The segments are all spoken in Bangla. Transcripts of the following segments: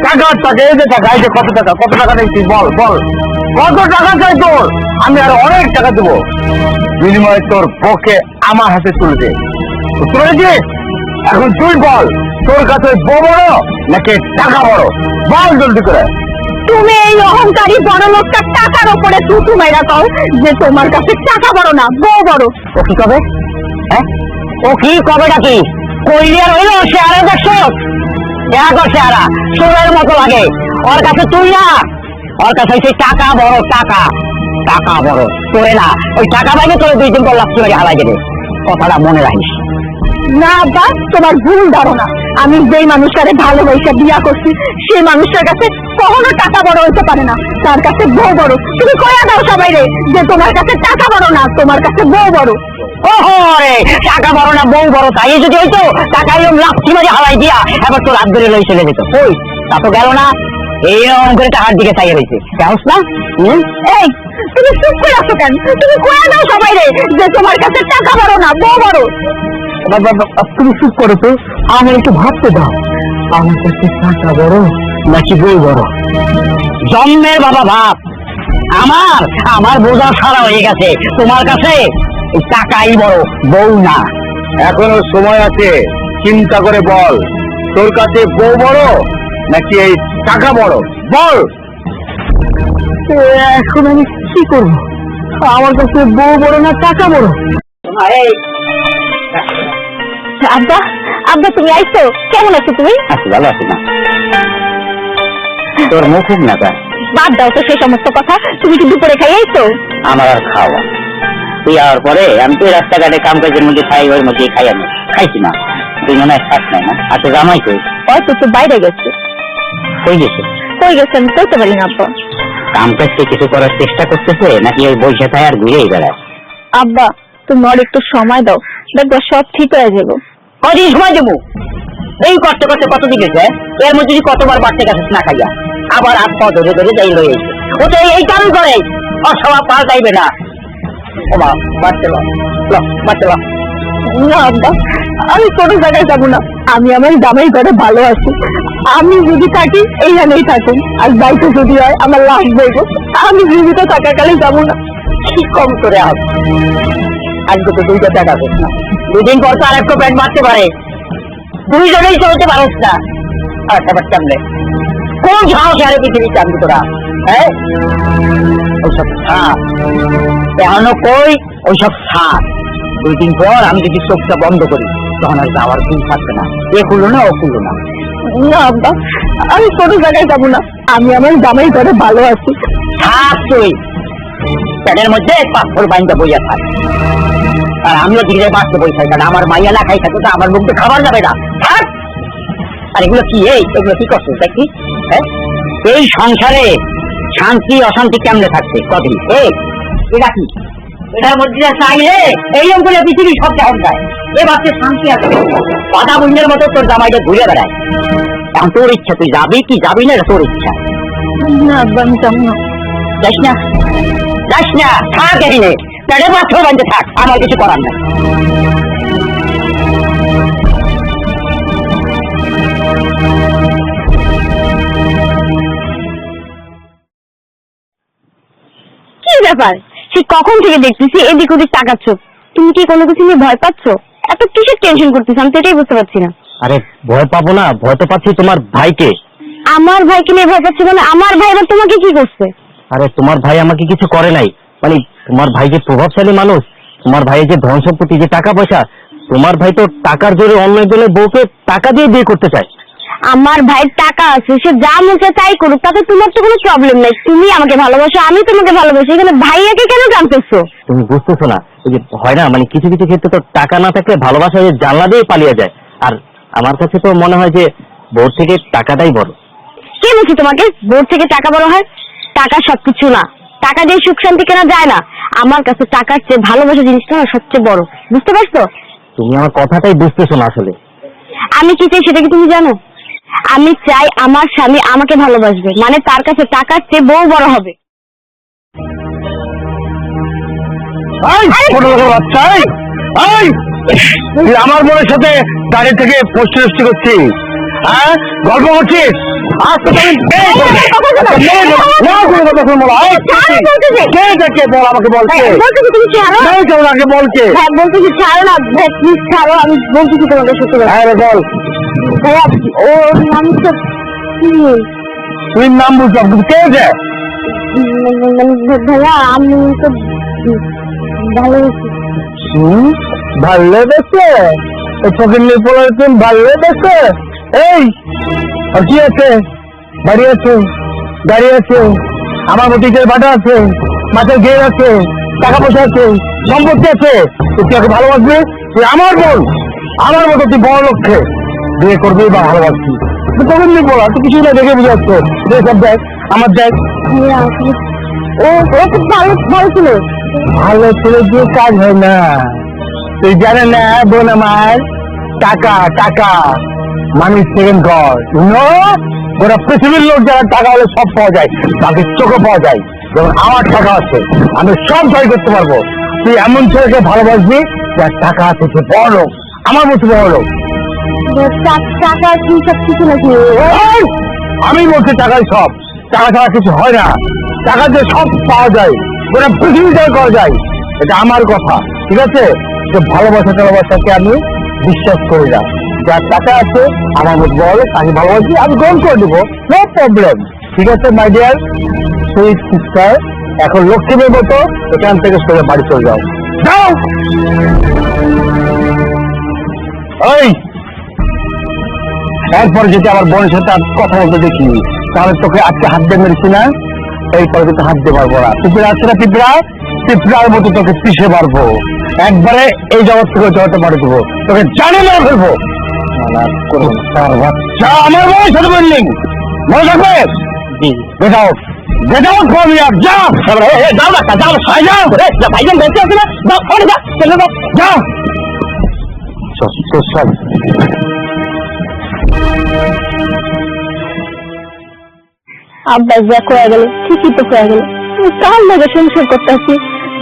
টাকা টাকা, এই যে টাকা, এই যে কত টাকা নিচ্ছিস বল বল, কত টাকা চাই তোর? আমি আর অনেক টাকা দেবো, বিনিময়ে তোর বউকে আমার হাতে তুলে দে। তুলে দে, এখন তুই বল, তোর কাছে বউ বড় নাকি টাকা বড়? বল জলদি করে। তুমি এই অহংকারী বড় লোকটা টাকার উপরে তুতু মেরা কও যে তোমার কাছে টাকা বড় না বউ বড়। ও কি কবে? হ্যাঁ, ও কি কবেটা কি কইলি আর হইলো? শেয়ারে দেখছো, চেহারা সোনার মতো লাগে ওর কাছে, তুই না, ওর কাছে হচ্ছে টাকা বড়, টাকা টাকা বড়। তোরে না, ওই টাকা পাইলে তোর 2 দিন পর লাভ করে হারাই দেবে, কথাটা মনে রাখিস। না আব্বা, তোমার ভুল ধারণা। আমি যেই মানুষটারে ভালোবাসা বিয়া করছি সেই মানুষটার কাছে কখনো টাকা বড় হইতে পারে না, তার কাছে বউ বড়। তুমি কয়া দাও সবাই রে যে তোমার কাছে টাকা বড় না, তোমার কাছে বউ বড়। ওহো রে, টাকা বড় না বউ বড়, তাই যদি হইতো টাকা এরকম লাফি মাঝে হারাই দিয়া এবার তোর হাত ধরে লই চলে যেত। ওই তা তো গেল না, এইরকম করে টাকার দিকে চাইয়ে রয়েছে, কেমস না? এই তুমি চুপ করে আছো কেন? তুমি কয়া দাও সবাই রে যে তোমার কাছে টাকা বড় না বউ বড়। তুমি চুপ করো তো, আমার একটু ভাবতে দাও, আমার কাছে টাকা বড় নাকি বউ বড়? জন্মের বাবা ভাব, আমার আমার বোঝা সারা হয়ে গেছে, তোমার কাছে টাকাই বড়, বউ না। এখনো সময় আছে, চিন্তা করে বল, তোর কাছে বউ বড় নাকি এই টাকা বড়? বল। এখন আমি কি করবো? আমার কাছে বউ বড় না টাকা বড়? আব্বা, আব্বা তুমি আইছো? কেমন আছো তুমি? আছি, ভালো আছি না। তোর মুখ খুব না, বাদ দাও তো সেই সমস্ত কথা। তুমি কি দুপুরে খাই আইছো? আমার আর খাওয়া, তুই আওয়ার পরে আমি তো রাস্তাঘাটে কাম কাজের মধ্যে খাই, ওর মধ্যে খাই, আমি খাইছি না। তুই মনে হয় খাস নাই না? আচ্ছা জামাই কই? হয়তো তো বাইরে গেছে। কই গেছে? কই গেছে আমি বলতে পারি না আব্বা। কাম কাজকে কিছু করার চেষ্টা করতেছে নাকি ওই বসে থাকে আর ঘুরেই বেড়ায়? আব্বা তুমি আর একটু সময় দাও, দেখবা সব ঠিক হয়ে যাবে। কদিন সময় দেবো? এই করতে করতে কতদিন গেছে, এর মধ্যে যদি কতবার বাড়তে গেছিস না খাইয়া, আবার হাত পা ধরে ধরে যাই লয়ে ও তো এই কাম করে, অস্বভাব পাল্টাইবে না। ও মা, বাড়তে বাড়তে না আব্বা, আমি কোনো জায়গায় যাবো না। আমি আমার জামাই ঘরে ভালো আছি। আমি যদি থাকি এইখানেই থাকুন, আর যাইতে যদি হয় আমার লাশ বইব। আমি জীবিত থাকাকালে যাবো না। কি কম করে আস, আজকে তো 2টা টাকা করছ না, 2 দিন পর তো আর একটা প্যান্ট মারতে পারে, 2 জনেই চলতে পারস না। আর ব্যাপার চামলে কোন সাহস আরে পৃথিবী চামলি তোরা? হ্যাঁ, ওইসব সাপ এখনো কই, ওইসব সাপ 2 দিন পর আমি যদি চোখটা বন্ধ করি তখন আর যাওয়ার দিন থাকবে না, এ খুললো না ও খুললো না। না আব্বা, আমি কোনো জায়গায় যাবো না। আমি আমার জামাই ঘরে ভালো আছি। থাক তুই, প্যাটের মধ্যে পাথর বাইন্দা বইয়া থাক, আর আমিও ধীরে বাঁচতে বই থাকি, কারণ আমার মাইয়া না খাই থাকতে তো আমার মুখে খাবার যাবে না। থাক। আর এগুলো কি, এগুলো কি করছো দেখি? হ্যাঁ, এই সংসারে শান্তি অশান্তি কেমনে থাকছে কদিন? এটা কি, এটার মধ্যে চাইলে এই অঙ্কলে পৃথিবী সব কেমন যায়, এ বাচ্চা শান্তি আছে, পাতা বুঝের মতো তোর জামাইটা ঘুরে বেড়ায়। এখন তোর ইচ্ছা, তুই যাবি কি যাবি না, তোর ইচ্ছা। না আব্বা, আমি যাবো না। যাস না, যাস না, থাক এখানে, পেটে পাথর বাঁধতে থাক, আমার কিছু করার নাই। কি ব্যাপার? সে কখন থেকে দেখতেছি এদিক ওদিক তাকাচ্ছ। তুমি কি কোনো কিছু নিয়ে ভয় পাচ্ছ? এত কিসের টেনশন করতেছ? আমি তো এটাই বুঝতে পারছি না। আরে ভয় পাবো না, ভয় তো পাচ্ছি তোমার ভাইকে। আমার ভাইকে নিয়ে ভয় পাচ্ছি মানে? আমার ভাইরা তোমাকে কি করছে? আরে তোমার ভাই আমাকে কিছু করে নাই, মানে তোমার ভাই যে প্রভাবশালী মানুষ, তোমার ভাইয়ের যে ধন সম্পত্তি, যে টাকা পয়সা, তোমার ভাই তো টাকার জোরে অন্য একজনের বউকে টাকা দিয়ে বিয়ে করতে চায়। আমার ভাইয়ের টাকা আছে, সে যা মুখে তাই করুক, তাতে তোমার তো কোনো প্রবলেম নাই। তুমি আমাকে ভালোবাসো, আমি তোমাকে ভালোবাসি, এখানে ভাইয়াকে কেন জানতেছো? তুমি বুঝতেছো না, ওই যে হয় না, মানে কিছু কিছু ক্ষেত্রে তো টাকা না থাকলে ভালোবাসা জানলা দিয়ে পালিয়ে যায়। আর আমার কাছে তো মনে হয় যে বউর থেকে টাকাটাই বড়। কে বলছি তোমাকে বউর থেকে টাকা বড় হয়? টাকা সবকিছু না, টাকা দিয়ে সুখ শান্তি কেনা যায় না। আমার কাছে টাকার চেয়ে ভালোবাসা জিনিসটা না সবচেয়ে বড়, বুঝতে পারছো? তুমি আমার কথাটাই বুঝতেছো না আসলে। আমি কি চাই সেটা কি তুমি জানো? আমি চাই আমার স্বামী আমাকে ভালোবাসবে, মানে তার কাছে টাকার চেয়ে বউ বড় হবে। আমার বোনের সাথে দাঁড়িয়ে থেকে পোস্ট করছি, হ্যাঁ গল্প করছিস? আজ তো তুমি বল, আমাকে বলছে তুমি ছাড়ো কেউ আগে বলছে বলতেছি ছাড়ো না প্লিজ ছাড়ো, আমি বলতেছি তোমাকে সত্যি কথা। হ্যাঁ রে বল, ভাইয়া ওর নাম তো কি? তুই নাম বুঝলাম কিন্তু কে যে? ভাইয়া আমি তো ভালো ভালো দেখছে ফকির পড়াচ্ছেন, ভালো দেখছে। এই আর কি আছে? বাড়ি আছে, গাড়ি আছে, আমার মতিকের বাটা আছে, মাছের ঘের আছে, টাকা পয়সা আছে, সম্পত্তি আছে। তুই কি ওকে ভালোবাসবি? তুই আমার বোন, আমার মতো তুই বড় লক্ষ্যে বিয়ে করবি বা ভালোবাসবি? তুই তখন নিয়ে বলা, তুই কিছু না দেখে বুঝে আসছো যে সব দেখ আমার দেখ। ও খুব ভালো ভালো ছিল। ভালো ছেলে দিয়ে কাজ হয় না, তুই জানে না বোন আমার, টাকা টাকা মানুষ সেকেন্ড ঘর গোটা পৃথিবীর লোক যারা টাকা হলে সব পাওয়া যায়, তাকে চোখে পাওয়া যায়। যেমন আমার টাকা আছে, আমি সব জয় করতে পারবো। তুই এমন ছেলেকে ভালোবাসবি যার টাকা আছে, সে বড় লোক, আমার মতো বড় লোক। টাকা কি সব কিছু নাকি? আমি বলছি টাকাই সব, টাকা ছাড়া কিছু হয় না। টাকা দিয়ে সব পাওয়া যায়, গোটা পৃথিবী জয় করা যায়, এটা আমার কথা। ঠিক আছে, যে ভালোবাসা টালোবাসাকে আমি বিশ্বাস করি না। যার টাকা আছে আমার মতো বড়, তাকে ভালোবাসি, আমি গ্রহণ করে দেবো, নো প্রবলেম। ঠিক আছে মাই ডিয়ার সুইট সিস্টার, এখন লক্ষ্মীর মতো এখান থেকে সরে বাড়ি চলে যাও, যাও। ওই এরপর যদি আমার বোনের সাথে আর কথা বলতে দেখি, তাহলে তোকে আজকে হাত দিয়ে মেরেছি না, এরপরে কিন্তু হাত দিয়ে পারবো না। পিঁপড়া আছে না পিঁপড়া, পিঁপড়ার মতো তোকে পিষে পারবো, একবারে এই জগৎ থেকে জগতে পাড়ি দেবো, তোকে জানি মেরে ফেলবো। আমার বোনের সাথে বিল্ডিং মনে থাকবে। Get out, get out from here, যাও। যাও না, যাও যাও, ভাইজান বেঁচে আছে না, যাও ওরে যাও, চলে যাও, যাও। সব আব্বাস যা কয়ে গেল ঠিকই তো কয়ে গেল। আমি কার লোকে সংসার করতে আসি,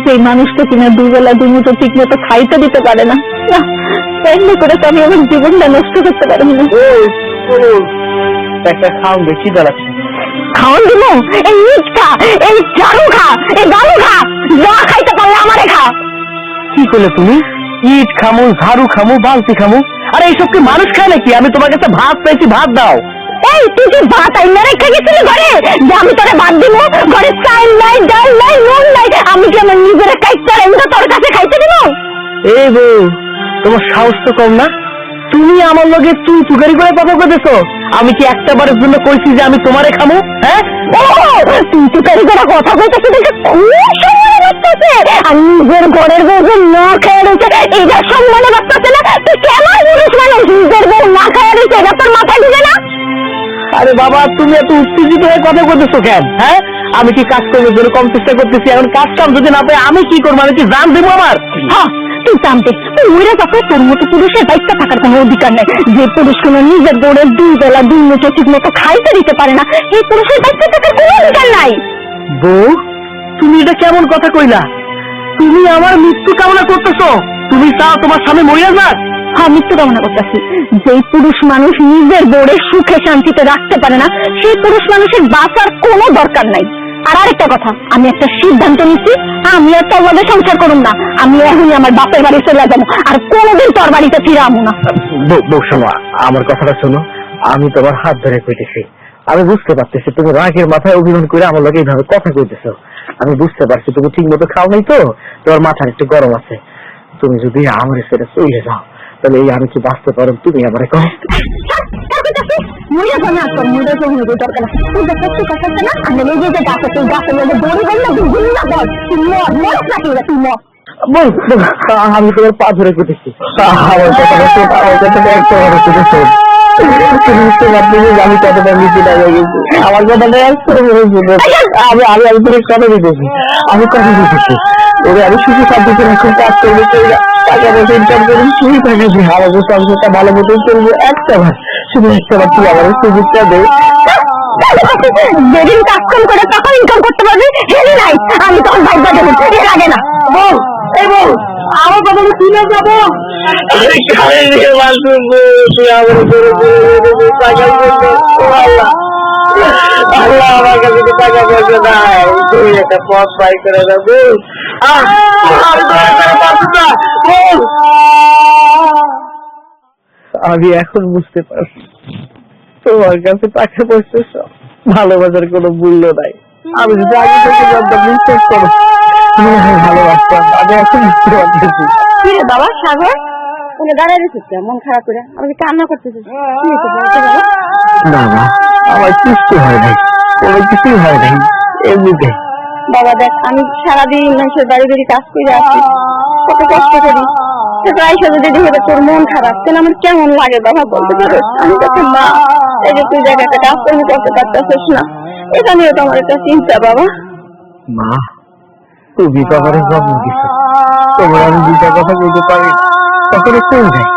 যে মানুষটা কিনা দুবেলা দুমুটো ঠিক মতো খাইতে দিতে পারে না। এমনি করে তো আমি আমার জীবনটা নষ্ট করতে পারবো না। একটা খাওয়ান বেশি দাঁড়াচ্ছে, খাওয়ান দিব? এই ইট খা, এই ঝাড়ু খা, এই গালু খা, যা খাইতে পারলে আমারে খা। কি করলে তুমি? ইট খামু, ঝাড়ু খামু, বালতি খামু? আরে এইসব কি মানুষ খায় নাকি? আমি তোমার কাছে ভাত পেয়েছি, ভাত দাও। এই তুই কি ভাত আইনা রেখে গেছিলি ঘরে যে আমি তোরে ভাত দিব? ঘরে চাল নাই, ডাল নাই, নুন নাই, আমি কি আমার নিজের কাইটা এনে তোর কাছে খাইতে দিব? এই বউ, তোমার সাহস তো কম না? তুমি আমার লগে তুই চুকারি করে কথা কইতেছো? আমি কি একটা বারের জন্য কইছি যে আমি তোমারে খামু? হ্যাঁ, ও তুই চুকারি করে কথা কইতেছিস দেখে খুব সম্মানে লাগতেছে। আর নিজের ঘরের বউ যে না খেয়ে রয়েছে এইটা সম্মানে লাগতেছে না? তুই কেমন পুরুষ মানুষ, নিজের বউ না খেয়ে রয়েছে এটা তোর মাথায় ঢুকে না? আরে বাবা, তুমি এত উত্তেজিত হয়ে কথা কইতেছো কেন? হ্যাঁ, আমি কি কাজ করবার জন্য কম চেষ্টা করতেছি? এখন কাজ কাম যদি না পাই আমি কি করবো? আমি কি জান দেবো আমার? হ্যাঁ তুই জানতে তুই উড়ে যাবে, তোর মতো পুরুষের দায়িত্ব থাকার কোনো অধিকার নেই। যে পুরুষ কোনো নিজের দৌড়ের দুই বেলা দুই মুঠো ঠিক মতো খাইতে দিতে পারে না, এই পুরুষের দায়িত্ব থাকার কোনো অধিকার নাই। বউ, তুমি এটা কেমন কথা কইলা? তুমি আমার মৃত্যু কামনা করতেছো? তুমি চাও তোমার স্বামী মরিয়া যাক? হ্যাঁ মৃত্যু কামনা করতেছি। যেই পুরুষ মানুষ নিজের দৌড়ে সুখে শান্তিতে রাখতে পারে না, সেই পুরুষ মানুষের বাঁচার কোনো দরকার নাই। আর আরেকটা কথা, আমি একটা সিদ্ধান্ত নিচ্ছি, আমি আর তোর লগে সংসার করুম না। আমি এখনই আমার বাপের বাড়ি চলে যাবো, আর কোনোদিন তোর বাড়িতে ফিরে আমু না। বউ শোনো, আমার কথাটা শোনো। আমি তোমার হাত ধরে কইতেছি, আমি বুঝতে পারতেছি তুমি রাগের মাথায় অভিমান করে আমার লগে এইভাবে কথা কইতেছো। আমি বুঝতে পারছি তুমি ঠিক মতো খাও নাই, তো তোমার মাথার একটু গরম আছে। তুমি যদি আমার সেটা চলে যাও, তাহলে এই আমি কি বাঁচতে পারো? তুমি আমার কহ। আমি তোমার পা ধরে কইতেছি, আমার কথাটা একটা তুমি বুঝতে পারতেছি আমি কতটা নিচে দাঁড়িয়ে গেছি। আমার কথাটা আমি আমি আমি তোর কথা দিতেছি, আমি কথা দিতেছি ওরে, আমি শুধু শান্তিতে এখন কাজ করবো, টাকা পয়সা ইনকাম করি, শুধু থাকেছি আমাদের সংসারটা ভালো মতো চলবে। একটা বার, শুধু একটা বার তুই আমার সুযোগটা দে। যেদিন কাজ কম করে তখন ইনকাম করতে পারবি, হেরি নাই আমি তখন ভাইবা দেবো, এর আগে না। বল, এই বল, আমার বাবা কিনে যাবো আল্লাহ আমার কাছে তো টাকা পয়সা নাই, তুই একটা পথ পাই করে দেবো। আমি এখন বুঝতে পারছি তোমার কাছে টাকা পয়সা সব, ভালোবাসার কোনো মূল্য নাই। আমি যদি আগে থেকে জানতাম, বিশ্বাস করো তুমি আমায় ভালোবাসতাম। আমি এখন বুঝতে পারতেছি। কি রে বাবা সাগর, উনি দাঁড়ায় রেখেছে মন খারাপ করে, আমাকে কান্না করতেছিস? কি হয়েছে বলতে বাবা? না মা, আমার কিছু হয় নাই, কোনো কিছুই হয় নাই, এমনিতে। বাবা দেখ, আমি সারাদিন মানুষের বাড়ি বাড়ি কাজ করে আসি, কত কষ্ট করি, আইসা যদি দেখে তোর মন খারাপ, তাহলে আমার কেমন লাগে বাবা বলতে পারো? আমি কাছে মা, এই যে তুই জায়গায় একটা কাজ করতে করতে পারতেছিস না, এটা নিয়ে তো আমার একটা চিন্তা বাবা। মা, তুমি তো আমার জন্ম দিচ্ছ, তোমার আমি দুইটা কথা বলতে পারি তখন কোন যায়।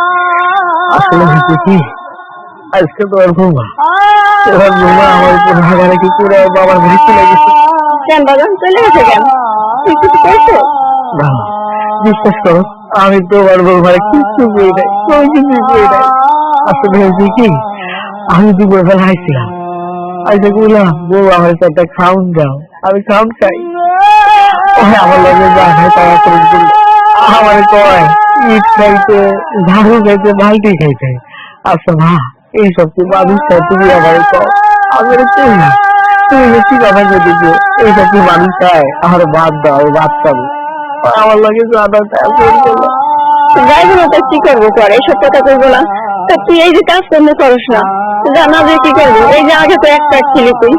আসলে হচ্ছে কি, আজকে তোমার বৌমা আমার উপর হাগারাকি করে বাবার বাড়ি চলে গেছে। কেন বাবা চলে গেছে কেন? তুই কিছু করছো? না, বিশ্বাস করো আমি তোমার বৌমার কিছু করি নাই, কোনো কিছু করি নাই। আসলে হয়েছে কি, আমি দুপুর বেলা আইছিলাম, আইসা বললাম বউ আমার একটা খাউন দাও, আমি খাউন খাই। আমার লাগে যা খাই তারা করে দিল। আমার কয় ইট খাইতে, ঝাড়ু খাইতে, বালতি খাইতে। আচ্ছা মা, এইসব কি মানুষ খায়? তুমি আমার কও, আমার কই না, তুমি বেশি কথা বলতেছো, এইসব কি মানুষ খায়? আমার ভাত দাও, আমি ভাত খাবো। আমার লাগে জানা যাই বলো তো কি করবো, কর এইসব কথা করবো না। তা তুই এই যে কাজ কর্ম করস না, জানা যে কি করবো? এই যে আগে তো একটা ছিলি তুই,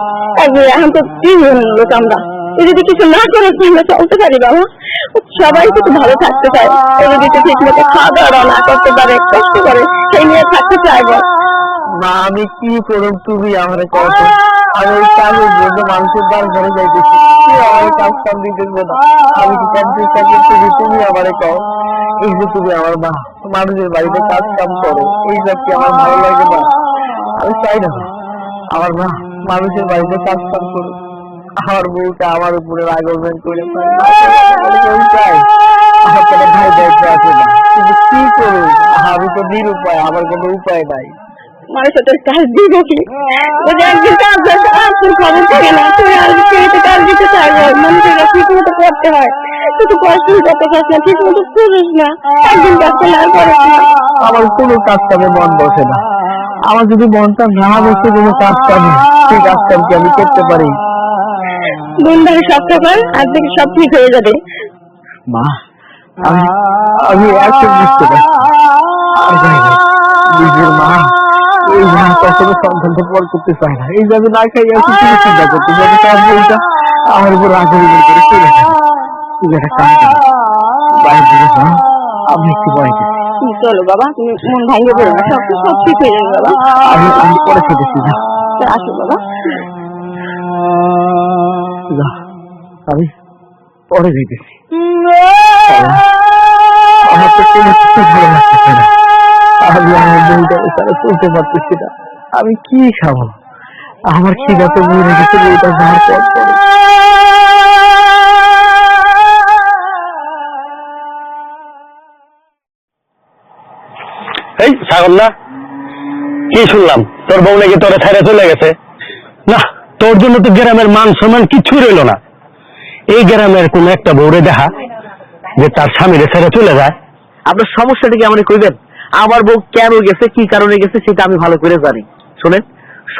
এখন তো 3 জন লোক আমরা, তুই যদি কিছু না করে আমরা চলতে পারি বাবা? সবাই তো ভালো থাকতে চায়, ও যদি তো ঠিক মতো খাওয়া দাওয়া না করতে পারে, কষ্ট করে, সেই নিয়ে থাকতে চাইবো। মা আমি কি করব, তুমি আমার কথা। আমি এই কাজের জন্য মানুষের দ্বার ঘরে যাইতেছি, আমার কাজ কাম দিতেছে না। আমি কি কাজের কাজে তুমি আমার কও, এই যে তুমি আমার মা, মানুষের বাড়িতে কাজ কাম করো, এই সব কি আমার ভালো লাগে না? আমি চাই না আমার মা মানুষের বাড়িতে কাজ কাম করো, আমার বউটা আমার উপরে রাগমেন্ট করে চাই। আমার কোনো ভাই দায়িত্ব আছে না, কিন্তু কি করবো, আমি তো নিরুপায়, আমার কোনো উপায় নাই। মানুষের তোর কাজ দিব কি? একদিন কাজ তোর খবর থাকে না, তুই আজকে কাজ দিতে চাইবো, মানুষের কাজ ঠিক মতো করতে হয়, তুই তো কষ্ট করতে পারছ না, ঠিক মতো করিস না, একদিন কাজ করলে আর করিস না। আমার কোনো কাজ কামে মন বসে না। আমার যদি মনটা না বসে কোনো কাজ কামে, সেই কাজ কামকে আমি করতে পারি। দিন ধরে সব খাবার, আজ থেকে সব ঠিক হয়ে যাবে। মা আমি এখন বুঝতে পারছি, আর যাই না, নিজের মা এই মা কখনো সন্তানটা পর করতে চায় না। এই যাবে না খাই আছে, তুমি চিন্তা করতে যাবে, কাজ বলটা আমার উপর আগ্রহী করে চলে যাবে। তুমি একটা কাজ করো, বাইরে দিকে যাও, আমি একটু বাড়িতে। চলো বাবা, তুমি মন ভাঙিয়ে পড়ো না, সব ঠিক হয়ে যাবে বাবা। আমি পরে খেতেছি না, আসো বাবা। আমি পরে যেতেছি। আমার তো কোনো কিছু ভালো লাগতেছে না, আমি আমার বউটাকে ছাড়া চলতে পারতেছি না। আমি কি খাবো? আমার খিদা তো মরে গেছে, বউটা যাওয়ার পর পরে। এই ছাগল না, কি শুনলাম তোর বউ নাকি তোরে ছেড়ে চলে গেছে? না, তোর জন্য তো গ্রামের মান সম্মান কিছু রইল না। এই গ্রামের কোন একটা বউরে দেখা যে তার স্বামীরে ছেড়ে চলে যায়। আপনার সমস্যাটা কি আমাকে কইবেন? আমার বউ কেন গেছে, কি কারণে গেছে, সেটা আমি ভালো করে জানি। শোনেন,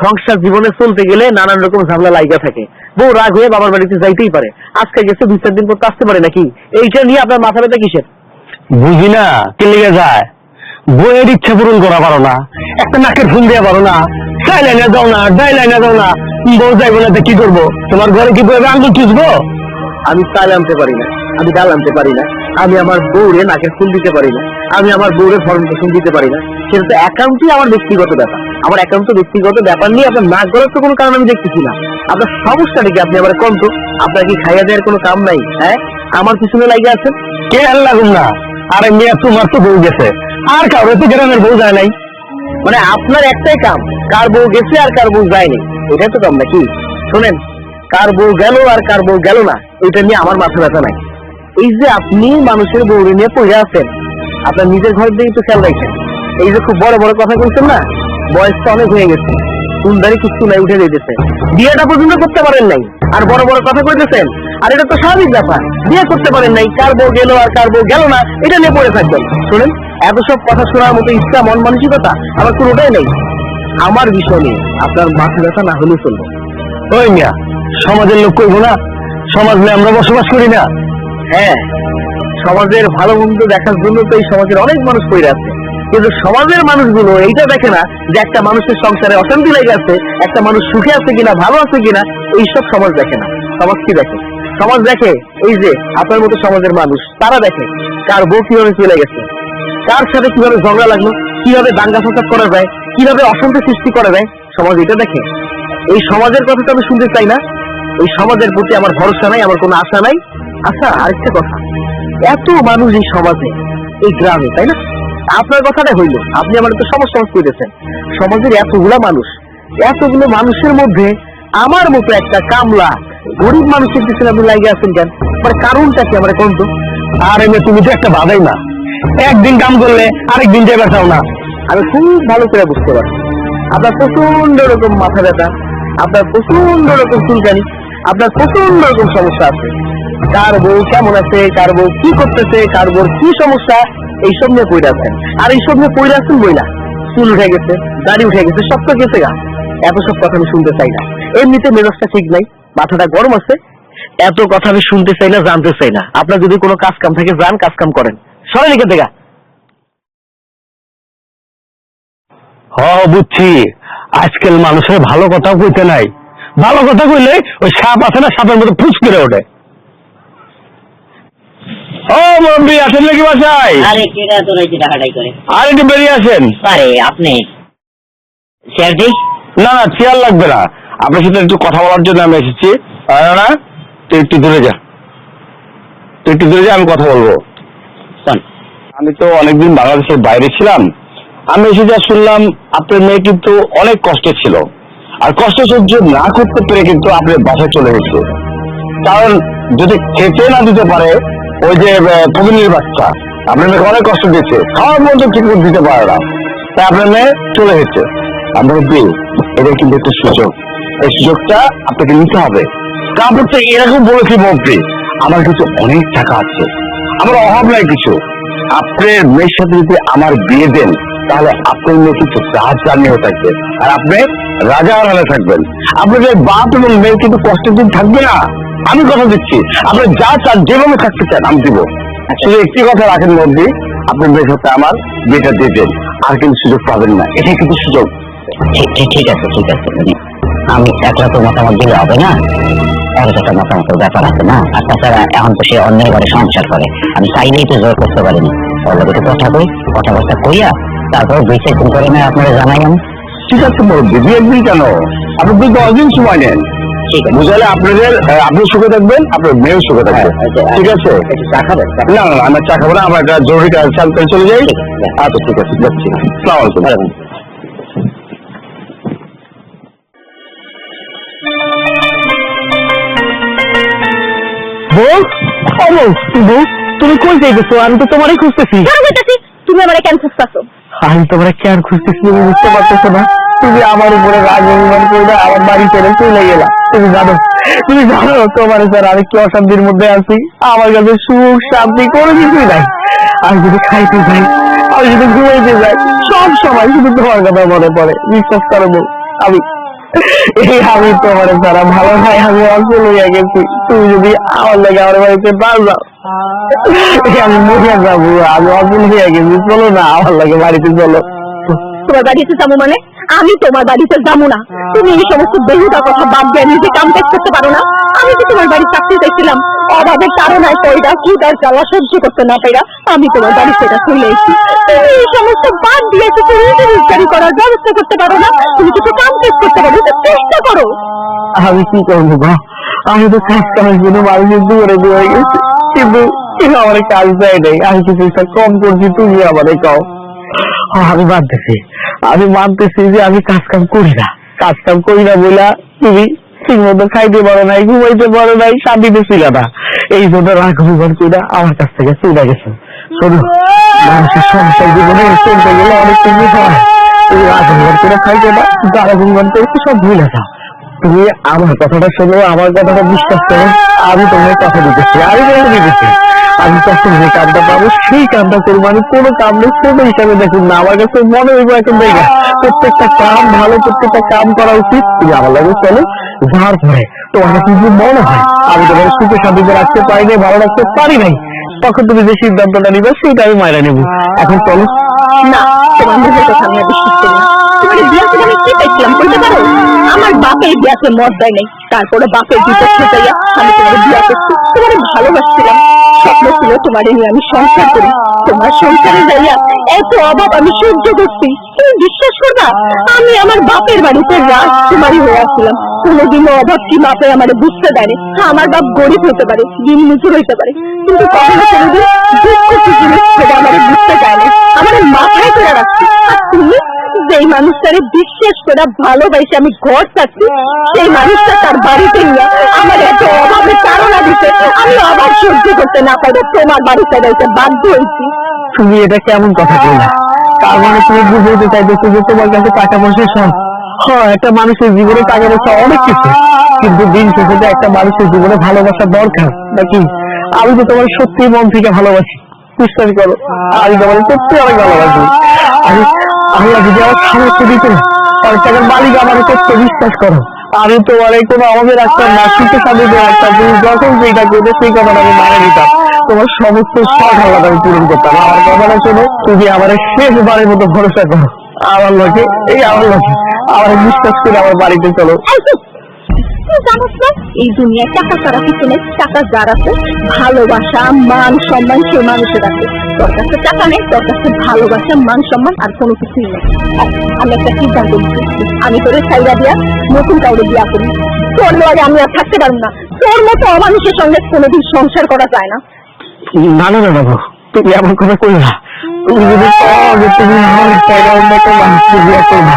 সংসার জীবনে চলতে গেলে নানান রকম ঝামেলা লাইগা থাকে। বউ রাগ হয়ে বাবার বাড়িতে যাইতেই পারে, আজকে গেছে 2-4 দিন পর আসতে পারে নাকি? এইটা নিয়ে আপনার মাথা ব্যথা কিসের? বুঝি না কে লেগে যায়। বইয়ের ইচ্ছা পূরণ করা পারো না, একটা নাকের ফুল দিয়ে পারো না, চাই লাইনে দাও না, ডাই লাইনে দাও না, বউ যাইবো না, কি করবো? তোমার ঘরে কি বইবে আঙ্গুল চুষবো? আমি চাল আনতে পারি না, আমি ডাল আনতে পারি না, আমি আমার বউরে নাকের ফুল দিতে পারি না, আমি আমার বউরে ভরণ পোষণ দিতে পারি না। সেটা তো একান্তই আমার ব্যক্তিগত ব্যাপার। আমার একান্ত ব্যক্তিগত ব্যাপার নিয়ে আপনার নাক গলার তো কোনো কারণ আমি দেখতেছি না। আপনার সমস্যাটা কি? আপনি আমার কন্ত, আপনার কি খাইয়া দেওয়ার কোনো কাম নাই? হ্যাঁ, আমার পিছনে লাগে আছেন। কে আল্লাহ না, আরে মেয়ে তোমার তো বউ গেছে, আর কারো তো গ্রামের বউ যায় নাই। মানে আপনার একটাই কাম, কার বউ গেছে আর কার বউ যায়নি, এটাই তো কাম নাকি? শোনেন, কার বউ গেল আর কার বউ গেল না, এটা নিয়ে আমার মাথা ব্যথা নাই। এই যে আপনি মানুষের বউরে নিয়ে পড়ে আছেন, আপনার নিজের ঘর দিয়ে একটু খেয়াল রাখেন। এই যে খুব বড় বড় কথা বলছেন না, বয়সটা অনেক হয়ে গেছে, সুন্দরী কিছু নাই উঠে যেতেছে, বিয়েটা পর্যন্ত করতে পারেন নাই, আর বড় বড় কথা কইতেছেন। আর এটা তো স্বাভাবিক ব্যাপার, বিয়ে করতে পারেন নাই, কার বউ গেল আর কার বউ গেল না এটা নিয়ে পড়ে থাকবেন। শুনেন, এত সব কথা শোনার মতো ইচ্ছা মন মানসিকতা আমার কোনোটাই নেই। আমার বিষয় নিয়ে আপনার মাথা ব্যথা না হলেও চলবে। ওই মিয়া, সমাজের লোক কইব না, সমাজ নিয়ে আমরা বসবাস করি না? হ্যাঁ, সমাজের ভালো মন্দ দেখার জন্য তো এই সমাজের অনেক মানুষ পড়ে আছে, কিন্তু সমাজের মানুষগুলো এইটা দেখে না যে একটা মানুষের সংসারে অশান্তি লেগে আছে, একটা মানুষ সুখে আছে কিনা, ভালো আছে কিনা, এইসব সমাজ দেখে না। সমাজ কি দেখে? সমাজ দেখে এই যে আপনার মতো সমাজের মানুষ, তারা দেখে কার বউ কিভাবে চলে গেছে, কার সাথে কিভাবে ঝগড়া লাগলো, কিভাবে দাঙ্গা ফাসাদ করা যায়, কিভাবে অশান্তি সৃষ্টি করা যায়। সমাজ এটা দেখে। এই সমাজের কথা তো আমি শুনতে চাই না, এই সমাজের প্রতি আমার ভরসা নাই, আমার কোনো আশা নাই। আচ্ছা, আরেকটা কথা, এত মানুষ এই সমাজে, এই গ্রামে, তাই না? আপনার কথাটা হইলো, আপনি আমার তো সমস্যা করেছেন। সমাজের এতগুলো মানুষের মধ্যে আমার মতো একটা কামলা গরিব মানুষের পিছনে আপনি লাগিয়ে আছেন কেন? মানে কারণটা কি আমার কোন? তো আর এমনি তুমি তো একটা বাধাই না, একদিন কাম করলে আরেকদিন যাবে চাও না। আমি খুব ভালো করে বুঝতে পারছি আপনার প্রচন্ড রকম মাথা ব্যথা, আপনার প্রচন্ড রকম চুলকানি, আপনার প্রচন্ড রকম সমস্যা আছে। কার বউ কেমন আছে, কার বউ কি করতেছে, কার বউর কি সমস্যা, এইসব নিয়ে পড়ে আছেন। আর এইসব নিয়ে পড়ে আছেন বইলা, চুল উঠে গেছে, দাড়ি উঠে গেছে, সব তো গেছে গা। এত সব কথা আমি শুনতে চাই না। এমনিতে মেজাজটা ঠিক নাই, মাথাটা গরম আছে, এত কথা আমি শুনতে চাই না, জানতে চাই না। আপনার যদি কোনো কাজ কাম থাকে যান, কাজ কাম করেন, সবাই লিখে দেখা। বুঝছি, আজকাল মানুষের ভালো কথা কইতে নাই, ভালো কথা কইলে ওই সাপ আছে না, সাপের মতো ফুস করে ওঠে। ও মুরব্বি, আসেন নাকি বাসায়? আরে কেডা তোর এই যে টাকাটাই করে? আর একটু বেরিয়ে আসেন। আরে আপনি চেয়ারটি? না না, চেয়ার লাগবে না, আপনার সাথে একটু কথা বলার জন্য আমি এসেছি। না, তুই একটু দূরে যা, আমি কথা বলবো। আমি তো অনেকদিন বাংলাদেশের বাইরে ছিলাম, আমি এসে যা শুনলাম আপনার মেয়ে কিন্তু অনেক কষ্টে ছিল, আর কষ্ট সহ্য না করতে পেরে কিন্তু আপনার বাসায় চলে গেছে। কারণ যদি খেতে না দিতে পারে, ওই যে ফকিনীর বাচ্চা আপনার মেয়েকে অনেক কষ্ট দিচ্ছে, খাওয়ার মধ্যে ঠিক মতো দিতে পারে না, তাই আপনার মেয়ে চলে গেছে। আপনার বিয়ে, এটা কিন্তু একটা সুযোগ, এই সুযোগটা আপনাকে নিতে হবে। কাপড় তো এরকম বলেছি মন্ত্রী, আমার কিছু অনেক টাকা আছে, আমার অভাব নাই কিছু। আপনার মেয়ের সাথে যদি আমার বিয়ে দেন, তাহলে আপনার মেয়ে কিছু রাজা নিয়েও থাকবে, আর আপনি রাজা আড়ালে থাকবেন। আপনাদের বাপ এবং মেয়ে কিন্তু কষ্টের দিন থাকবে না, আমি কথা দিচ্ছি। আপনি যা চান, যেভাবে থাকতে চান আমি দিব। শুধু একটি কথা রাখেন মন্ত্রী, আপনার মেয়ের সাথে আমার বিয়েটা দিয়ে দেন, আর কিন্তু সুযোগ পাবেন না, এটাই কিন্তু সুযোগ। ঠিক আছে, আমি একলা তো মতামত দিলে হবে না, এর একটা মতামতের ব্যাপার আছে না। আর তাছাড়া এখন তো সে অন্যের ঘরে সংসার করে, আমি চাইলেই তো জোর করতে পারিনি। ওর লোকে তো কথাবার্তা কইয়া তারপর বিচার করে না আপনারা জানাই আমি। ঠিক আছে মুরব্বী, বিয়ে দিন কেন, আপনি 10 দিন সময় নেন, ঠিক আছে, বুঝলে আপনি সুখে থাকবেন, আপনার মেয়েও সুখে থাকবে। ঠিক আছে, চা খাবেন? না না, আমার চা খাবো না, আমার একটা জরুরি কাজ, চলে যাই। আচ্ছা ঠিক আছে, যাচ্ছি। আসসালামু আলাইকুম। তুমি কই যাইতেছো? আমি তো তোমারই খুঁজতেছি। তুমি আমার কেন খুঁজতেছো? আমি তোমার কেন খুঁজতেছি তুমি বুঝতে পারতেছো না? তুমি আমার উপরে রাগ অভিমান করে আমার বাড়ি ছেড়ে চলে গেলা। তুমি জানো তোমার স্যার আমি কি অশান্তির মধ্যে আছি, আমার কাছে সুখ শান্তি কোনো কিছুই নাই। আমি যদি খাইতে যাই, আমি যদি ঘুমাইতে যাই, সব সময় শুধু তোমার কথা মনে পড়ে। বিশ্বাস করো আমি তোমার ছাড়া ভালো নাই, আমি অচল হইয়া গেছি। তুমি যদি আমার লাগে আমার বাড়িতে না যাও, আমি মরিয়া যাবো, আমি অচল হইয়া গেছি। চলো না, আমার লাগে বাড়িতে চলো। তোমার বাড়িতে যাবো মানে? আমি তোমার বাড়িতে যাবো না। তুমি এই সমস্ত বেহুদা কথা বাদ দিয়ে নিজে কাম কাজ করতে পারো না? আমি তো তোমার বাড়ি চাকরি চাইছিলাম, অভাবের তাড়নায় কইরা ক্ষুধার জ্বালা সহ্য করতে না পাইরা আমি তোমার বাড়ি সেটা চলে এসেছি। তুমি এই সমস্ত বাদ দিয়ে কিছু রোজগারি করার ব্যবস্থা করতে পারো না? তুমি কিছু কাম কাজ করতে পারো, চেষ্টা করো। আমি কি করবো বা, আমি তো কাজ করার জন্য মানুষের দূরে দূরে গেছি, কিন্তু আমার কাজ দেয় নাই। আমি কিছু কম করছি, তুমি আমারে কও। আমি মানতেছি যে আমি কাজ কাম করি না বইলা তুমি ঠিক মতো খাইতে পারো নাই, ঘুমাইতে পারো নাই, শান্তিতে ছিল না। এই জন্য রাগ অভিমান করে আমার কাছ থেকে চলে গেছে। শোনো, মানুষের সংসার জীবনে চলতে গেলে অনেক কিছু হয়। তুমি রাগ অভিমান করে খাইতে না, রাগ অভিমান করে সব ভুলে যাও। তুমি আমার কথাটা শোনো, আমার কথাটা বিশ্বাস করো। আমি তোমার কথা দিতেছি, আমি তোমাকে দিতেছি। আমি কখন যে কামটা পাবো সেই কামটা করবো। আমি কোনো কাম নেই ছোট হিসাবে দেখুন না, আমার কাছে মনে হইব এখন জায়গা প্রত্যেকটা কাম ভালো, প্রত্যেকটা কাম করা উচিত। তুমি আমার লাগে চলো, যাওয়ার পরে তোমার কাছে যদি মনে হয় আমি তোমার সুখে শান্তিতে রাখতে পারি নাই, ভালো রাখতে পারি নাই, তখন তুমি যে সিদ্ধান্তটা নিবে সেইটা আমি মাইরা নেবো। এখন চলো। না, তোমার মুখের কথা আমি আর বিশ্বাস করি না। তোমার বিয়া থেকে আমি কি পাইছিলাম বলতে পারো? আমার বাপের বিয়াতে মত দেয় নাই, তারপরে বাপের বিপক্ষে যাইয়া আমি তোমার বিয়া করছি। তোমার ভালোবাসছিলাম, স্বপ্ন ছিল তোমার নিয়ে আমি সংসার করি। তোমার সংসারে যাইয়া এত অভাব আমি সহ্য করছি। তুমি বিশ্বাস করবা, আমি আমার বাপের বাড়িতে রাজকুমারী হয়ে আসছিলাম। কোনোদিনও অভাব কি বাপে আমার বুঝতে পারে। আমার বাপ গরিব হতে পারে, দিন মুচুর হইতে পারে, কিন্তু কখনো কোনোদিন দুঃখ কি জিনিস সেটা আমার বুঝতে চায় না। আমার মাথায় করে রাখছি। আর তুমি যেই মানুষটারে বিশ্বাস করে ভালোবাসে আমি ঘর চাচ্ছি, সেই মানুষটা তার বাড়িতে নিয়ে আমার এত অভাবের তাড়না দিতে আমি অভাব সহ্য করতে না পারে তোমার বাড়িতে যাইতে বাধ্য হয়েছি। তুমি এটা কেমন কথা বললা? তার মানে তুমি বুঝতে চাইতেছো যে তোমার কাছে টাকা পয়সা সব। হ্যাঁ, একটা মানুষের জীবনে টাকা পয়সা অনেক কিছু, কিন্তু দিন শেষে যে একটা মানুষের জীবনে ভালোবাসা দরকার নাকি? আমি তো তোমার সত্যি মন থেকে ভালোবাসি, বিশ্বাস করো। আমি তোমার সত্যি অনেক ভালোবাসি। আমি আল্লাহ যদি আমার সামর্থ্য দিত, অনেক টাকার মালিক আমার করতে, বিশ্বাস করো আমি তোমার কোনো আমাদের রাখতাম না, সুখে শান্তিতে রাখতাম। তুমি যখন যেটা করবে সেই কথাটা আমি মানে নিতাম, তোমার সমস্ত শখ আলাদা আমি পূরণ করতাম। আমার কথাটা শোনো, তুমি আমার শেষবারের মতো ভরসা করো আমার লোকে, এই আমার লোকে আমার বিশ্বাস করে আমার বাড়িতে চলো। জানোস না, এই দুনিয়ায় টাকা ছাড়া কিছু নেই। টাকা যার আছে, ভালোবাসা মান সম্মান সে মানুষের আছে। তোর কাছে টাকা নেই, তোর কাছে ভালোবাসা মান সম্মান আর কোনো কিছুই নেই। আমি একটা সিদ্ধান্ত নিচ্ছি, আমি তোরে ছাইরা দিয়া নতুন কাউরে বিয়া করি। তোর লগে আমি আর থাকতে পারবো না। তোর মতো অমানুষের সঙ্গে কোনোদিন সংসার করা যায় না। না না না বাবু, তুমি এমন কথা করো না। তুমি যদি চাও যে তুমি আমার জায়গা অন্য একটা মানুষকে বিয়ে করবা,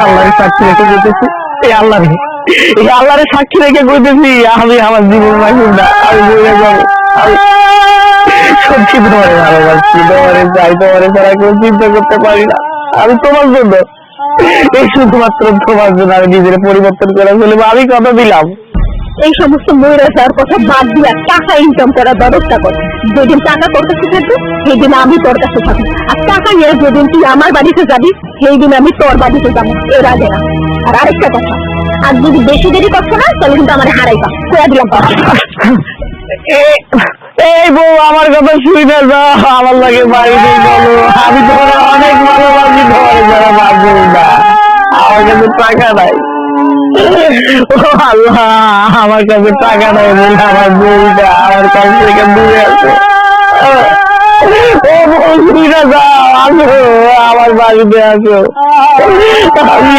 আল্লাহর সাক্ষী রেখে যেতেছি, এই আল্লাহরে সাক্ষী রেখে কইতেছি, আমি আমার জীবন রাখুন না, আমি বলে যাবো। আমি সত্যি তোমারে ভালোবাসি, তোমারে চাই, তোমারে ছাড়া কেউ চিন্তা করতে পারি না। আমি তোমার জন্য, এই শুধুমাত্র তোমার জন্য আমি নিজের পরিবর্তন করে ফেলবো। আমি কথা দিলাম। এই সমস্ত ময়ূরে যাওয়ার কথা বাদ দিয়া টাকা ইনকাম করার ব্যবস্থা কর। যেদিন টাকা তোর কাছে থাকবে সেই দিন আমি তোর কাছে থাকবো, আর টাকা নিয়ে যেদিন তুই আমার বাড়িতে যাবি সেই দিন আমি তোর বাড়িতে যাবো, এর আগে না। আর আরেকটা কথা, আর যদি বেশি দেরি করছো না তাহলে কিন্তু আমার হারাইবা, কয়া দিলাম। এই বউ আমার কথা শুই না, যাও আমার লাগে বাড়িতে চলো। আমি তোমার অনেক ভালোবাসি, তোমার যারা বাঁচবো না, আমার কাছে টাকা নাই। ও আল্লাহ, আমার কাছে টাকা নাই বলে আমার বউটা আমার কাছ থেকে দূরে আছে। ও বউ শুইনা যাও, আসো আমার বাড়িতে আসো। আমি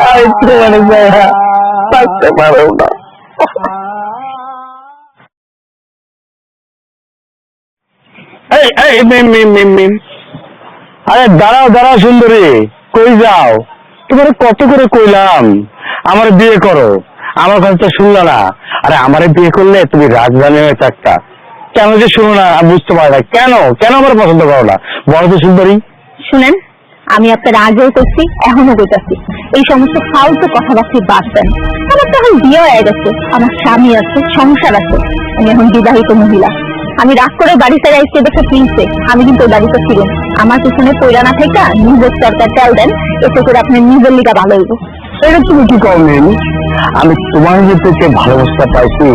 আর তোমার জায়গা থাকতে পারবো না। আরে দাঁড়াও দাঁড়াও সুন্দরী, কই যাও? তোমার কত করে কইলাম আমার বিয়ে করো, আমার কথা শুনলো না। আরে আমারে বিয়ে করলে তুমি রাজধানী হয়ে থাকতা, কেন যে শুনো না আমি বুঝতে পারি না। কেন কেন আমার পছন্দ করো না বলো তো সুন্দরী? শুনেন, আমি আপনার আগেও করছি, এখনো করতেছি, এই সমস্ত ফালতু কথাবার্তা বাদ দেন। আমার তো এখন বিয়ে হয়ে গেছে, আমার স্বামী আছে, সংসার আছে, আমি এখন বিবাহিত মহিলা। আমি রাগ করে বাড়ি ছেড়ে এসে দেখে কিনছে, আমি কিন্তু ওই বাড়িতে ছিলাম। আমার পিছনে পয়লা না থেকে নিজের সরকার চাল দেন, এতে করে আপনার নিজের লিগা ভালো হইব। এটা তুমি কি করবেন? আমি তোমার মধ্যে যে ভালোবাসা পাইছি,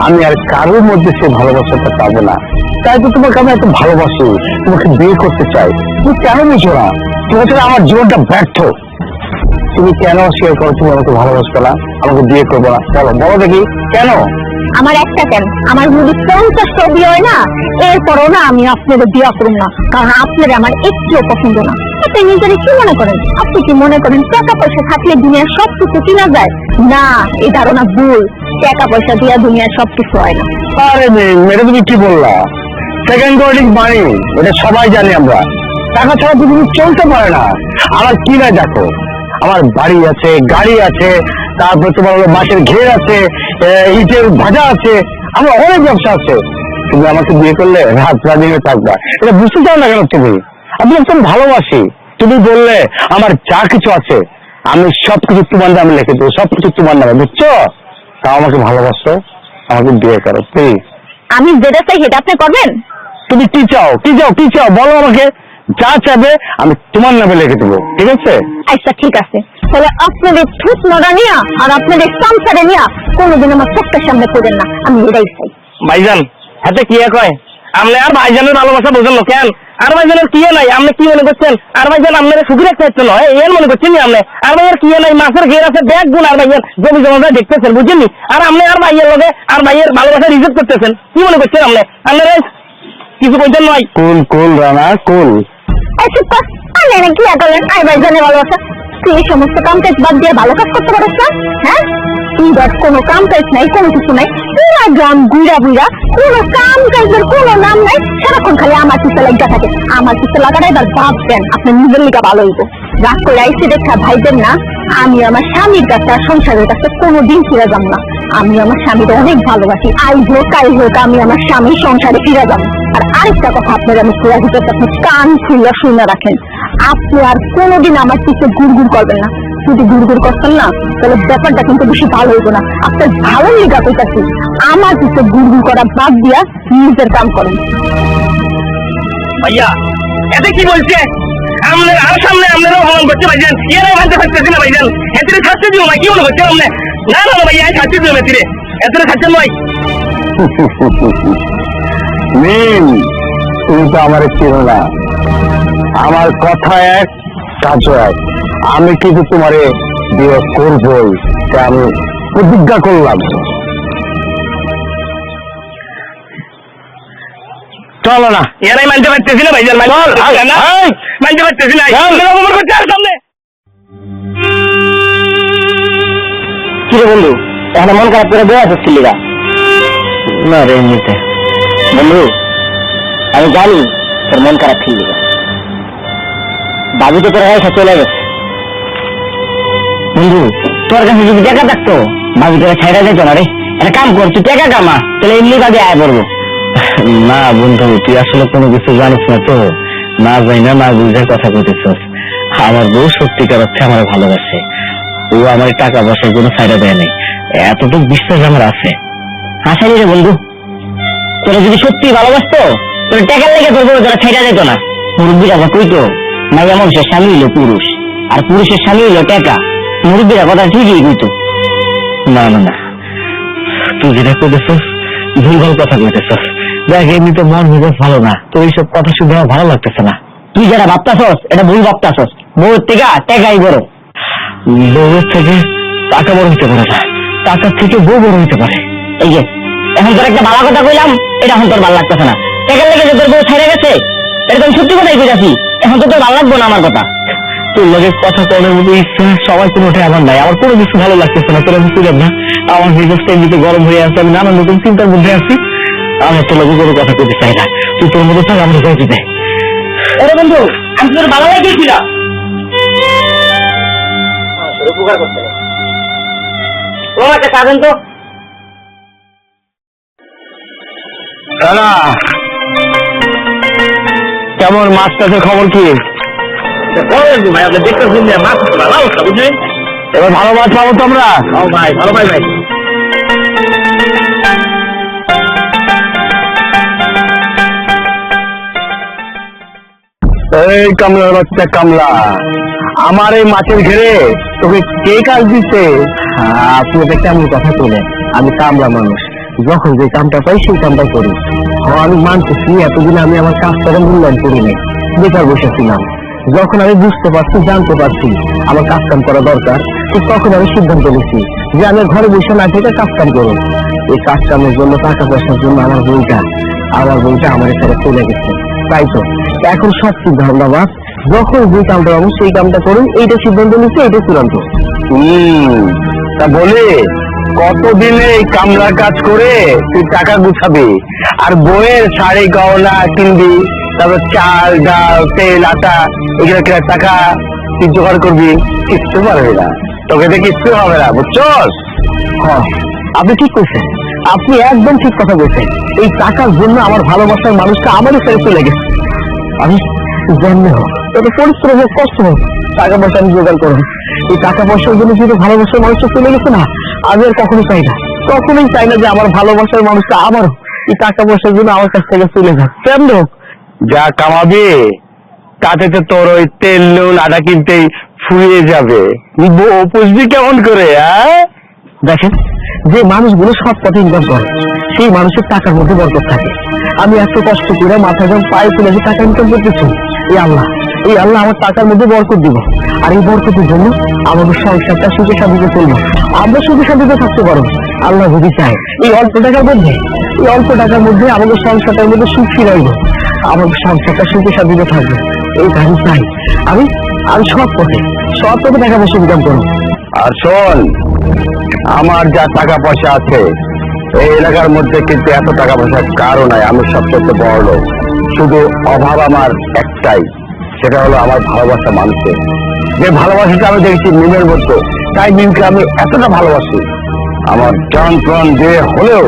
আমি আর কারোর মধ্যে সে ভালোবাসাটা পাবো না। তাই তো তোমাকে আমি এত ভালোবাসি, তোমাকে বিয়ে করতে চাই। তুমি কেন বুঝো না? তোমার জন্য আমার জীবনটা ব্যর্থ। তুমি কেন অস্বীকার করো তুমি আমাকে ভালোবাসবে না, আমাকে বিয়ে করবো না? বলো বলো দেখি কেন? আমার একটা কেন, আমার যদি 50টা বিয়ে হয় না, এরপরও না আমি আপনাদের বিয়ে করব না, কারণ আপনাদের আমার একটুও পছন্দ না। আপনি নিজের কি মনে করেন? আপনি কি মনে করেন টাকা পয়সা থাকলে দুনিয়ার সবকিছু কিনা যায়? না, এই ধারণা ভুল। টাকা পয়সা দিয়ে দুনিয়ার সবকিছু হয় না। আরে মেয়ে, তুমি কি বললা? সেকেন্ড ওয়ার্ডিং মানি, এটা সবাই জানি আমরা। টাকা ছাড়া তো তুমি চলতে পারে না। আমার কি না দেখো, আমার বাড়ি আছে, গাড়ি আছে, তারপর তোমার হলো বাঁশের ঘের আছে, ইটের ভাজা আছে, আমার অনেক ব্যবসা আছে। তুমি আমাকে বিয়ে করলে রাত দিনে থাকবা, এটা বুঝতে চাও না কেন তুমি? আমি একদম ভালোবাসি। তুমি বললে আমার যা কিছু আছে আমি সবকিছু তোমার নামে লিখে দেবো, সবকিছু তোমার নামে, বুঝছো? তাও আমাকে ভালোবাসো, আমাকে বিয়ে করো প্লিজ। আমি যেটা চাই সেটা আপনি করবেন? তুমি কি চাও, কি চাও, কি চাও বলো আমাকে। যা চাবে আমি তোমার নামে লিখে দেবো, ঠিক আছে? আচ্ছা ঠিক আছে, তাহলে আপনাদের ঠুস নড়া নিয়া আর আপনাদের সংসারে নিয়া কোনোদিন আমার চোখের সামনে পড়েন না, আমি এটাই চাই। ভাইজান হাতে কি কয় আপনি আর ভাইজানের ভালোবাসা বোঝেন না কেন? আর ভাইজানের কি নাই আপনি কি মনে করছেন? আর ভাইজান আপনার সুখী রাখতে হচ্ছে নয় এর মনে করছেন আপনি? আর ভাইয়ের কি নাই, মাছের ঘের আছে ব্যাগ গুণ, আর ভাইয়ের জমি জমা দেখতেছেন বুঝেননি? আর আপনি আর ভাইয়ের লগে আর ভাইয়ের ভালোবাসা রিজেক্ট করতেছেন, কি মনে করছেন আপনি? আপনারা কিছু বলছেন নয়? কুল কুল রানা কুল। আচ্ছা আমি এনে কি করলেন? আই ভাইজানের ভালোবাসা, তুই এই সমস্ত কাম কাজ বাদ দিয়ে ভালো কাজ করতে পারিস না? হ্যাঁ, তুই বাদ কোনো কাম কাজ নাই, কোনো কিছু নাই, পুরা গ্রাম বুড়া বুড়া কোনো কাম কাজের কোনো নাম নাই, সারাক্ষণ খালি আমার পিছে লাগা থাকে। আমার পিছে লাগাটা এবার ভাব দেন, আপনি নিজের লিগা ভালো হইব। রাগ করে আইসি দেখা ভাইবেন না আমি আমার স্বামীর কাছে আর সংসারের কাছে কোনোদিন ফিরে যাব না। আমি আমার স্বামীকে অনেক ভালোবাসি, আই হোক কাই হোক আমি আমার স্বামীর সংসারে ফিরে যাব। আর আরেকটা কথা আপনার আমি খোলা ভিতরে আপনি কান খুলে শুনে রাখেন, আপনি আর কোনোদিন আমার পিছে গুড়গুড় করবেন না। যদি গুড়গুড় করতেন না তাহলে ব্যাপারটা কিন্তু বেশি ভালো হইব না। আপনার ভালো লিগা কইতাছি, আমার পিছে গুড়গুড় করা বাদ দিয়া নিজের কাম করেন। ভাইয়া এতে কি বলছে? আপনার আর সামনে আপনারাও ভ্রমণ করতে ভাইজান, এরাও মানতে পারতেছি না ভাইজান, এতে ছাড়তে দিও না, কি মনে করছেন আপনি? না না ভাইয়া ছাড়তে দিও না, এতে এতে ছাড়ছেন নয়। মিম, তুমি তো আমার চিনো না, আমার কথা এক কাজও এক। আমি কিন্তু তোমারে বিয়ে করবই, তা আমি প্রতিজ্ঞা করলাম। চলো না, এরাই মানতে পারতেছি না ভাইজান, মানতে পারতেছি না, অপমান করছে আর সামনে। কি রে বন্ধু, এখন মন খারাপ করে বয়ে আসছিস লিগা? না রে এমনিতে। বন্ধু আমি জানি তোর মন খারাপ ছিল, বাবু তো তোর এসে চলে গেছে। বন্ধু তোর কাছে যদি টাকা থাকতো বাবু তোরা ছেড়ে যেত না রে। একটা কাম কর, তুই টাকা কামা, তাহলে এমনি ভাবে আয় করবো। না বন্ধু তুই আসলে কোনো কিছু জানিস না তো, না যাই না বুঝে কথা বলতেছস। আমার বউ সত্যিকার অর্থে আমার ভালোবাসে, ও আমার টাকা পয়সার জন্য ছাইড়া দেয় নাই, এতটুকু বিশ্বাস আমার আছে। আসেনি রে বন্ধু, তোরা যদি সত্যি ভালোবাসতো তোর টাকার লেগে তোর বউ তোরা ছাইড়া যেত না। মুরব্বীরা যা কইতো, মাইয়া মানুষের স্বামী হইলো পুরুষ আর পুরুষের স্বামী হইলো টাকা, মুরব্বীরা কথা ঠিকই কইতো। না না না, তুই যেটা কইতেছস ভুলভাল কথা কইতেছস। দেখ এমনি তো মন মেজাজ ভালো না, তো এইসব কথা শুনে আমার ভালো লাগতেছে না। তুই যেটা ভাবতাছস এটা ভুল ভাবতাছস। বউয়ের থেকে টাকাই বড়, বউয়ের থেকে টাকা বড় হইতে পারে না, টাকার থেকে বউ বড় হইতে পারে। এই যে এখন তোর একটা ভালো কথা কইলাম, এটা এখন তোর ভালো লাগতেছে না। টাকার লেগে যে তোর বউ ছেড়ে গেছে এরকম সত্যি কথাই কইতাছি, এখন তো তোর ভালো লাগবো না আমার কথা। তোর লগে কথা করার মতো ইচ্ছা সবাই কোনোটাই আমার নাই, আমার কোনো কিছু ভালো লাগতেছে না। তোর আমি বুঝলাম না, আমার মেজাজটা এমনিতে গরম হয়ে আছে, আমি নানান নতুন চিন্তার মধ্যে আছি। আমার তোর লগে কোনো কথা কইতে চাই না, তুই তোর মতো থাক, আমরা যাই দিতে। আরে বন্ধু আমি তোর ভালো লাগিয়েছিলাম, উপকার করতে ও একটা কাজেন তো। কেমন মাছ টাছের খবর কি? ভাই আপনি দেখতেছেন যে মাছ ভালো অবস্থা বুঝলেন, এবার ভালো মাছ পাবো তো আমরা। ভাই ভালো ভাই ভাই এই কামলার বাচ্চা কামলা, আমার এই মাছের ঘেরে তোকে কে কাজ দিচ্ছে? আপনি এটা কেমন কথা বলেন? আমি কামলা মানুষ, যখন যে কামটা পাই সেই কামটা করি। আমি মানতেছি এতদিন আমি আমার কাজটাকে মূল্যায়ন করি নাই, বেকার বসেছিলাম। যখন আমি বুঝতে পারছি, জানতে পারছি আমার কাজ কাম করা দরকার, তো তখন আমি সিদ্ধান্ত নিয়েছি যে আমি ঘরে বসে না থেকে কাজ কাম করবো। এই কাজ কামের জন্য, টাকা পয়সার জন্য আমার বইটা আমার সাথে চলে গেছে। তাই তো এখন সব সিদ্ধান্ত বাস, যখন যে কামটা পাবো সেই কামটা করুন, এইটা সিদ্ধান্ত নিচ্ছে, এইটা চূড়ান্ত। তা বলে কতদিনে এই কামলার কাজ করে তুই টাকা গুছাবি আর বইয়ের শাড়ি গহনা কিনবি, তারপর চাল ডাল তেল আটা এগুলো কেনার টাকা কি জোগাড় করবি কিচ্ছু পারবি না, তোকে দিয়ে কিচ্ছু হবে না, বুঝছস? হ্যাঁ, আপনি ঠিক করছেন, আপনি একদম ঠিক কথা বলছেন। এই টাকার জন্য আমার ভালোবাসার মানুষটা আমারই ছেড়ে চলে গেছে। আমি জন্মে হোক, তত পরিশ্রম হোক, কষ্ট হোক, টাকা পয়সা আমি জোগাড় করবো। এই টাকা পয়সার জন্য যদি ভালোবাসার মানুষটা চলে গেছে না, আমি আর কখনো চাই না, কখনোই চাই না যে আমার ভালোবাসার মানুষটা আবার এই টাকা পয়সার জন্য আমার কাছ থেকে চলে যাক। কেমন হোক, যা কামাবি তাতে তো তোর ওই তেল নুন আটা কিনতেই ফুরিয়ে যাবে, পুষবি কেমন করে? দেখেন, যে মানুষগুলো সব পথে ইনকাম করে সেই মানুষের টাকার মধ্যে বরকত থাকে। আমি এত কষ্ট করে মাথা যখন পায়ে তুলে যে টাকা ইনকাম করতেছি, এই আল্লাহ আমার টাকার মধ্যে বরকত দিব। আর এই বরকতের জন্য আমাদের সংসারটা সুখে শান্তিতে চলবে, আমরা সুখে শান্তিতে থাকতে পারবো। আল্লাহ যদি চায় এই অল্প টাকার মধ্যে আমাদের সংসারটার মধ্যে সুখ ফিরাইব, আমাদের সংসারটা সুখে শান্তিতে থাকবে। এই গাড়ি চাই আমি সব পথে টাকা পয়সা ইনকাম করবো। আর শোন, আমার যা টাকা পয়সা আছে এই এলাকার মধ্যে কিন্তু এত টাকা পয়সার কারণ নাই, আমি সবচেয়ে বড় লোক। শুধু অভাব আমার একটাই, সেটা হলো আমার ভালোবাসা মানুষের। যে ভালোবাসাটা আমি দেখছি মিমের মধ্যে, তাই মিমকে আমি এতটা ভালোবাসি। আমার জান প্রাণ দিয়ে হলেও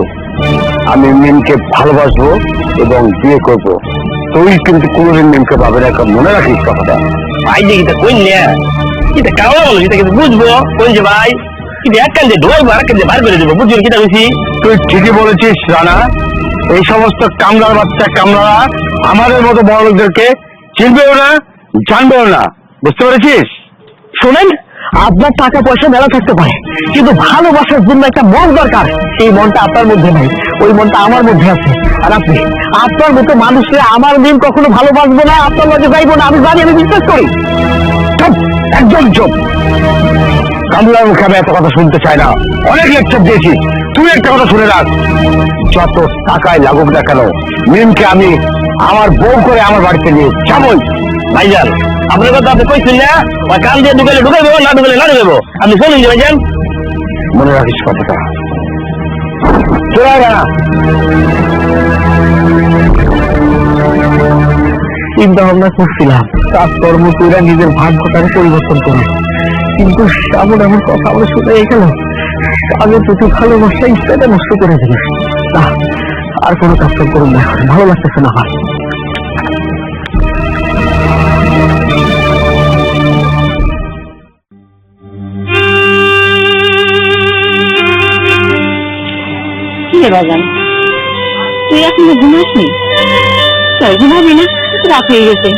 আমি মিমকে ভালোবাসবো এবং বিয়ে করব। তুই কিন্তু কোনোদিন মিমকে পাবে না, মনে রাখিস কথাটা। ভাই যে এটা কইল না, এটা কাওয়া বলো, এটা কিন্তু বুঝবো কই যে ভাই কিন্তু এক কান্দে ঢোল বার কান্দে বার করে দেবো, বুঝলি কিটা বেশি? তুই ঠিকই বলেছিস রানা, এই সমস্ত কামলার বাচ্চা কামলারা আমাদের মতো বড় লোকদেরকে চিনবেও না, জানবেও না, বুঝতে পেরেছিস? শোনেন, আপনার টাকা পয়সা মেলা থাকতে পারে, কিন্তু ভালোবাসার জন্য একটা মন দরকার। সেই মনটা আপনার মধ্যে নাই, ওই মনটা আমার মধ্যে আছে। আর আপনার মতো মানুষকে আমার দিন কখনো ভালোবাসবো না, আপনার মাঝে যাইবো না, আমি জানি, আমি বিশ্বাস করি। চুপ, একদম চুপ। কামলার মুখে আমি এত কথা শুনতে চাই না, অনেক লেকচার দিয়েছি। তুই একটা কথা শুনে রাখ, যত টাকায় লাগুক না কেন, মিমকে আমি আমার বউ করে আমার বাড়িতে নিয়ে যাবই। ভাইজান আপনার কথা আপনি কইছেন না, ওই কাল দিয়ে ঢুকালে ঢুকাই দেবো, না ঢুকালে না ঢুকাবো, আপনি চলুন যে ভাইজান। মনে রাখিস কথাটা। চলে না, চিন্তা ভাবনা করছিলাম কাজকর্ম করে নিজের ভাগ্যটাকে পরিবর্তন করে, কিন্তু এমন কথা আমরা শুনে গেল, আগে প্রতি ভালোবাসা ইচ্ছাটা নষ্ট করে দিল। না, আর কোনো কাজ করুন না, ভালো লাগতেছে না। হয় বাজান, তুই এখনো ঘুমাসনি? ঘুমাবি না? রাত হয়ে গেছে।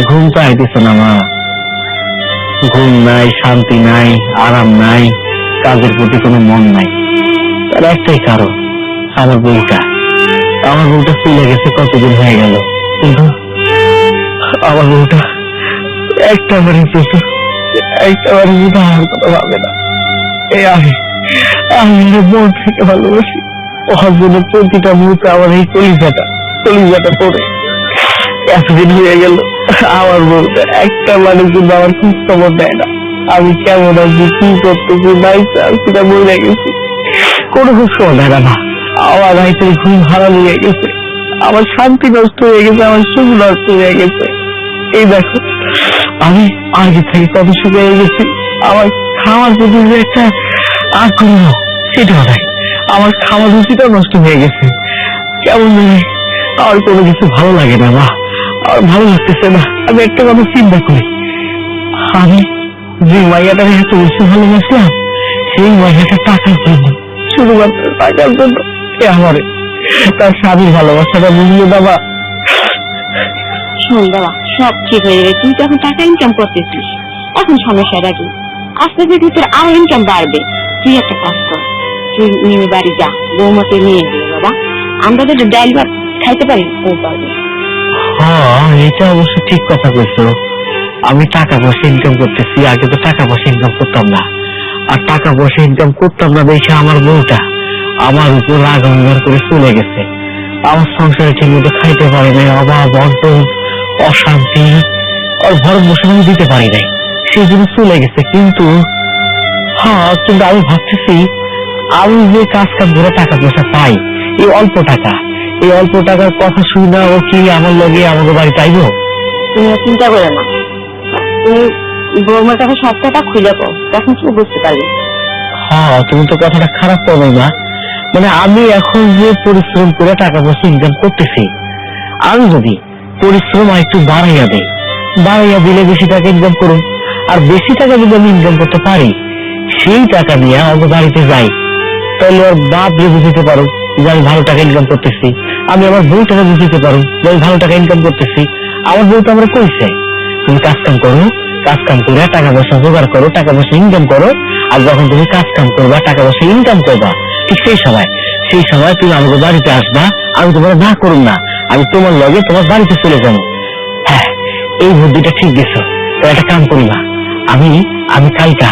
ঘুম তো আইতেছে না মা, ঘুম নাই, শান্তি নাই, আরাম নাই, কাজের প্রতি কোনো মন নাই। তার একটাই কারণ, আমার বউটা চলে গেছে কতদিন হয়ে গেল, কিন্তু আমার বউটা একটাবারই আর কথা ভাবে না। এই আমি মন থেকে ভালোবাসি, ওর জন্য প্রতিটা মুহূর্তে আমার এই কলিজাটা পড়ে। এতদিন হয়ে গেল আমার বউটা একটা মানুষ কিন্তু আমার খুব খবর দেয় না, আমি কেমন আছি, কি করতেছি, নাই সেটা বলে গেছি, কোনো খুব খবর দেয় না। আমার রাইতে ঘুম হারাম হয়ে গেছে, আমার শান্তি নষ্ট হয়ে গেছে, আমার সুখ নষ্ট হয়ে গেছে। এই দেখো, আমি আগে থেকে কত সুখ হয়ে গেছি, আমার খাওয়ার প্রতি যে একটা আগ্রহ সেটাও নাই, আমার খাওয়ার রুচিটাও নষ্ট হয়ে গেছে। কেমন জানি আর কোনো কিছু ভালো লাগে না মা, আর ভালো লাগতেছে না। আমি একটা কথা চিন্তা করি, আমি যে মাইয়াটাকে এত বেশি ভালোবাসলাম, সেই মাইয়াটা টাকার জন্য, শুধুমাত্র টাকার জন্য আমারে তার স্বামীর ভালোবাসাটা বুঝলো বাবা। শোন বাবা, সব ঠিক হয়ে যাবে, তুই তো এখন টাকা ইনকাম করতেছিস, এখন সমস্যাটা কি? আস্তে আস্তে তোর আরো ইনকাম বাড়বে। তুই একটা কাজ কর, তুই নিয়ে বাড়ি যা, বৌমাকে নিয়ে যাবে বাবা, আমরা তো ডাইল ভাত খাইতে পারি। হ্যাঁ, এটা অবশ্য ঠিক কথা কইছো। আমি টাকা পয়সা ইনকাম করতেছি, আগে তো টাকা পয়সা ইনকাম করতাম না। আর টাকা পয়সা ইনকাম করতাম না দেখে আমার বউটা আমার উপর রাগ অঙ্গার করে চলে গেছে। আমার সংসারে ঠিক মতো খাইতে পারি নাই, অভাব অনটন অশান্তি আর ভরণ পোষণ দিতে পারি নাই, সেই জন্য চলে গেছে। কিন্তু আমি ভাবতেছি, আমি যে কাজ ধরে টাকা পয়সা পাই, এই অল্প টাকার কথা শুনে ও কি আমার লগে আমাদের বাড়িতে আইবো? তুমি চিন্তা করো না, তুমি বৌমার কাছে সব টাকা খুলে পাও, তখন কি বুঝতে পারবি। হ্যাঁ, তুমি তো কথাটা খারাপ করো না। মানে আমি এখন যে পরিশ্রম করে টাকা পয়সা ইনকাম করতেছি, আমি যদি পরিশ্রম আর একটু বাড়াইয়া দিলে বেশি টাকা ইনকাম করুন, আর বেশি টাকা যদি আমি ইনকাম করতে পারি, সেই টাকা নিয়ে আমার বাড়িতে যাই, তাহলে ওর বাপ যে বুঝতে পারো যে আমি ভালো টাকা ইনকাম করতেছি, আমি আমার বউটাকে বুঝতে পারো যে আমি ভালো টাকা ইনকাম করতেছি। আমার বউ তো আমরা কইছে তুমি কাজ কাম করো, কাজ কাম করে টাকা পয়সা জোগাড় করো, টাকা পয়সা ইনকাম করো, আর যখন তুমি কাজ কাম করবা, টাকা পয়সা ইনকাম করবা, ঠিক সেই সময় তুমি আমাদের বাড়িতে আসবা, আমি তোমার না করুন না, আমি তোমার লগে তোমার বাড়িতে চলে যাবো। হ্যাঁ, এই বুদ্ধিটা ঠিক গেছো। তো একটা কাম করিবা, আমি কালকা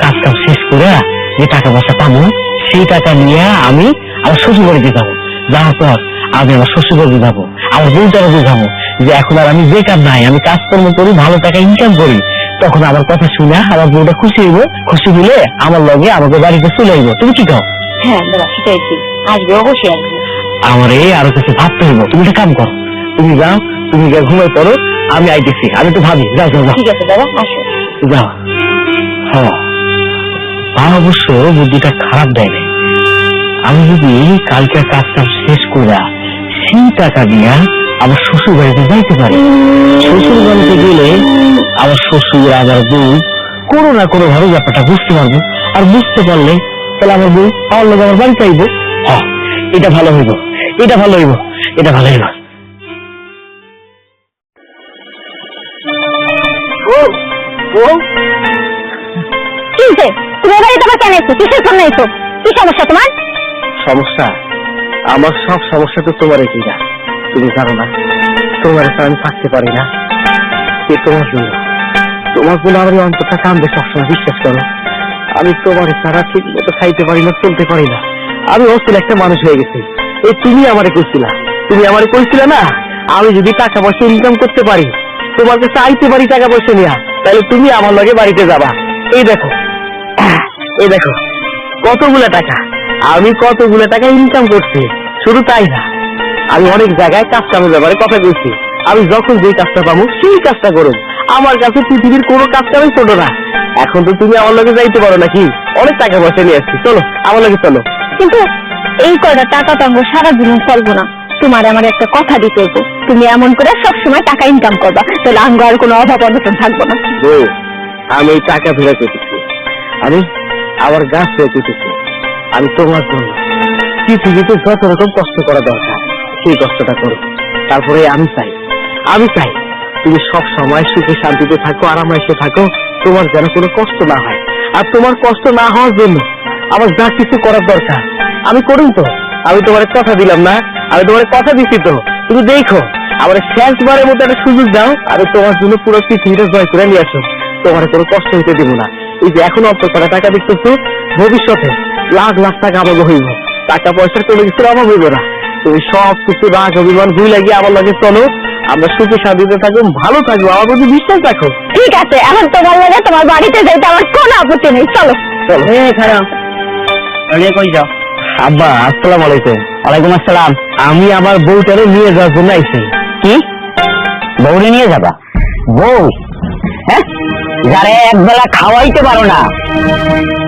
কাজ কাম শেষ করে যে টাকা পয়সা পাবো, সেই টাকা নিয়ে আমি আমার শ্বশুর বাড়িতে যাবো। যাওয়ার পর আমি আমার শ্বশুর বাড়িতে যাবো, আমার বউটাকে বোঝাবো যে এখন আর আমি বেকার নাই, আমি কাজকর্ম করি, ভালো টাকা ইনকাম করি। তখন আমার কথা শুনে আমার বউটা খুশি হইব, খুশি হলে আমার লগে আমাকে বাড়িতে চলে আইব। তুমি কি কও? হ্যাঁ দাদা, সেটাই ঠিক, আসবে, অবশ্যই আসবে। আমার আরো কিছু ভাবতে হইব। তুমি একটা কাম করো, তুমি যাও, তুমি যা ঘুমাই পড়ো, আমি আইতেছি। আমি তো ভাবি, যাও যাও যাও। ঠিক আছে দাদা, আসো। যাও। হ্যাঁ, অবশ্য বুদ্ধিটা খারাপ দেয় না। আমি যদি কালকে কাজ কাম শেষ করে সেই টাকা দিয়া আমার শ্বশুর বাড়িতে যাইতে পারি, শ্বশুর বাড়িতে গেলে আমার শ্বশুর আমার বউ কোনো না কোনো ভাবে ব্যাপারটা বুঝতে পারবো, আর বুঝতে পারলে তাহলে আমার বউ আমার লোক আমার বাড়িতে আইবো। হ্যাঁ, এটা ভালো হইব। কি হয়েছে? তুমি বাড়িতে আবার কেন এসো? কিসের জন্য এসো? কি সমস্যা তোমার? সমস্যা? আমার সব সমস্যা তো তোমার কি না, তুমি জানো না, তোমার আমি থাকতে পারি না। তোমার জন্য আমার এই অন্তরটা কান্দে সবসময়, বিশ্বাস করো। আমি তোমার ছাড়া ঠিক মতো খাইতে পারি না, চলতে পারি না। আমি অস্থির একটা মানুষ হয়ে গেছি। এই তুমি আমারে কইছিলা না, আমি যদি টাকা পয়সা ইনকাম করতে পারি, তোমার কাছে আইতে পারি টাকা পয়সা নিয়ে, তাহলে তুমি আমার লগে বাড়িতে যাবা। এই দেখো কতগুলা টাকা ইনকাম করছি। শুধু তাই না, আমি অনেক জায়গায় কাজ কামের ব্যাপারে কথা বলছি। আমি যখন যে কাজটা পাবো সেই কাজটা করো। আমার কাছে পৃথিবীর কোনো কাজ কামই ছোট না। এখন তো তুমি আমার লগে যাইতে পারো নাকি? অনেক টাকা পয়সা নিয়ে আসছি, চলো আমার লগে চলো। কিন্তু এই কয়টা টাকা তো আমরা সারা জীবন চলবো না। তোমার আমার একটা কথা দিতে হইব, তুমি এমন করে সবসময় টাকা ইনকাম করবা, তাহলে আঙ্গ আর কোনো অভাব অনটন থাকবো না। আমি এই টাকা ফেরা করতেছি, আমি আমার গাছ ফেরা করতেছি। আমি তোমার জন্য পৃথিবীতে যত রকম কষ্ট করা দরকার সেই কষ্টটা করো। তারপরে আমি চাই তুমি সব সময় সুখে শান্তিতে থাকো, আরামাইসে থাকো, তোমার যেন কোনো কষ্ট না হয়। আর তোমার কষ্ট না হওয়ার জন্য আমার যা কিছু করার দরকার আমি করুন। তো আমি তোমার কথা দিলাম না, আমি তোমার কথা দিচ্ছি। তো তুমি দেখো, আমার শেষবারের মতো একটা সুযোগ দাও, আমি তোমার জন্য পুরো পৃথিবীটা জয় করে নিয়ে আসো। তোমার কোনো কষ্ট হইতে দেবো না। এই যে এখন অল্প করা টাকা দেখতেছো, ভবিষ্যতে লাখ লাখ টাকা আমাকে হইব। টাকা পয়সার কোনো কিছুর অভাব হইব না। তুমি সব কিছু রাগ অভিমান ভুল লাগিয়ে আমার লগে চলো, আমরা সুখে শান্তিতে থাকবো, ভালো থাকবো, আমার প্রতি বিশ্বাস রাখো। ঠিক আছে, এখন তোমার লাগে তোমার বাড়িতে যাইতে আমার কোনো আপত্তি নেই, চলো। কই যাও? আব্বা, আসসালামু আলাইকুম। ওয়ালাইকুম আসসালাম। আমি আমার বউটারে নিয়ে যাওয়ার জন্য আইছি। কি বউরে নিয়ে যাবা? বউ? হ্যাঁ, যারে একবেলা খাওয়াইতে পারো না,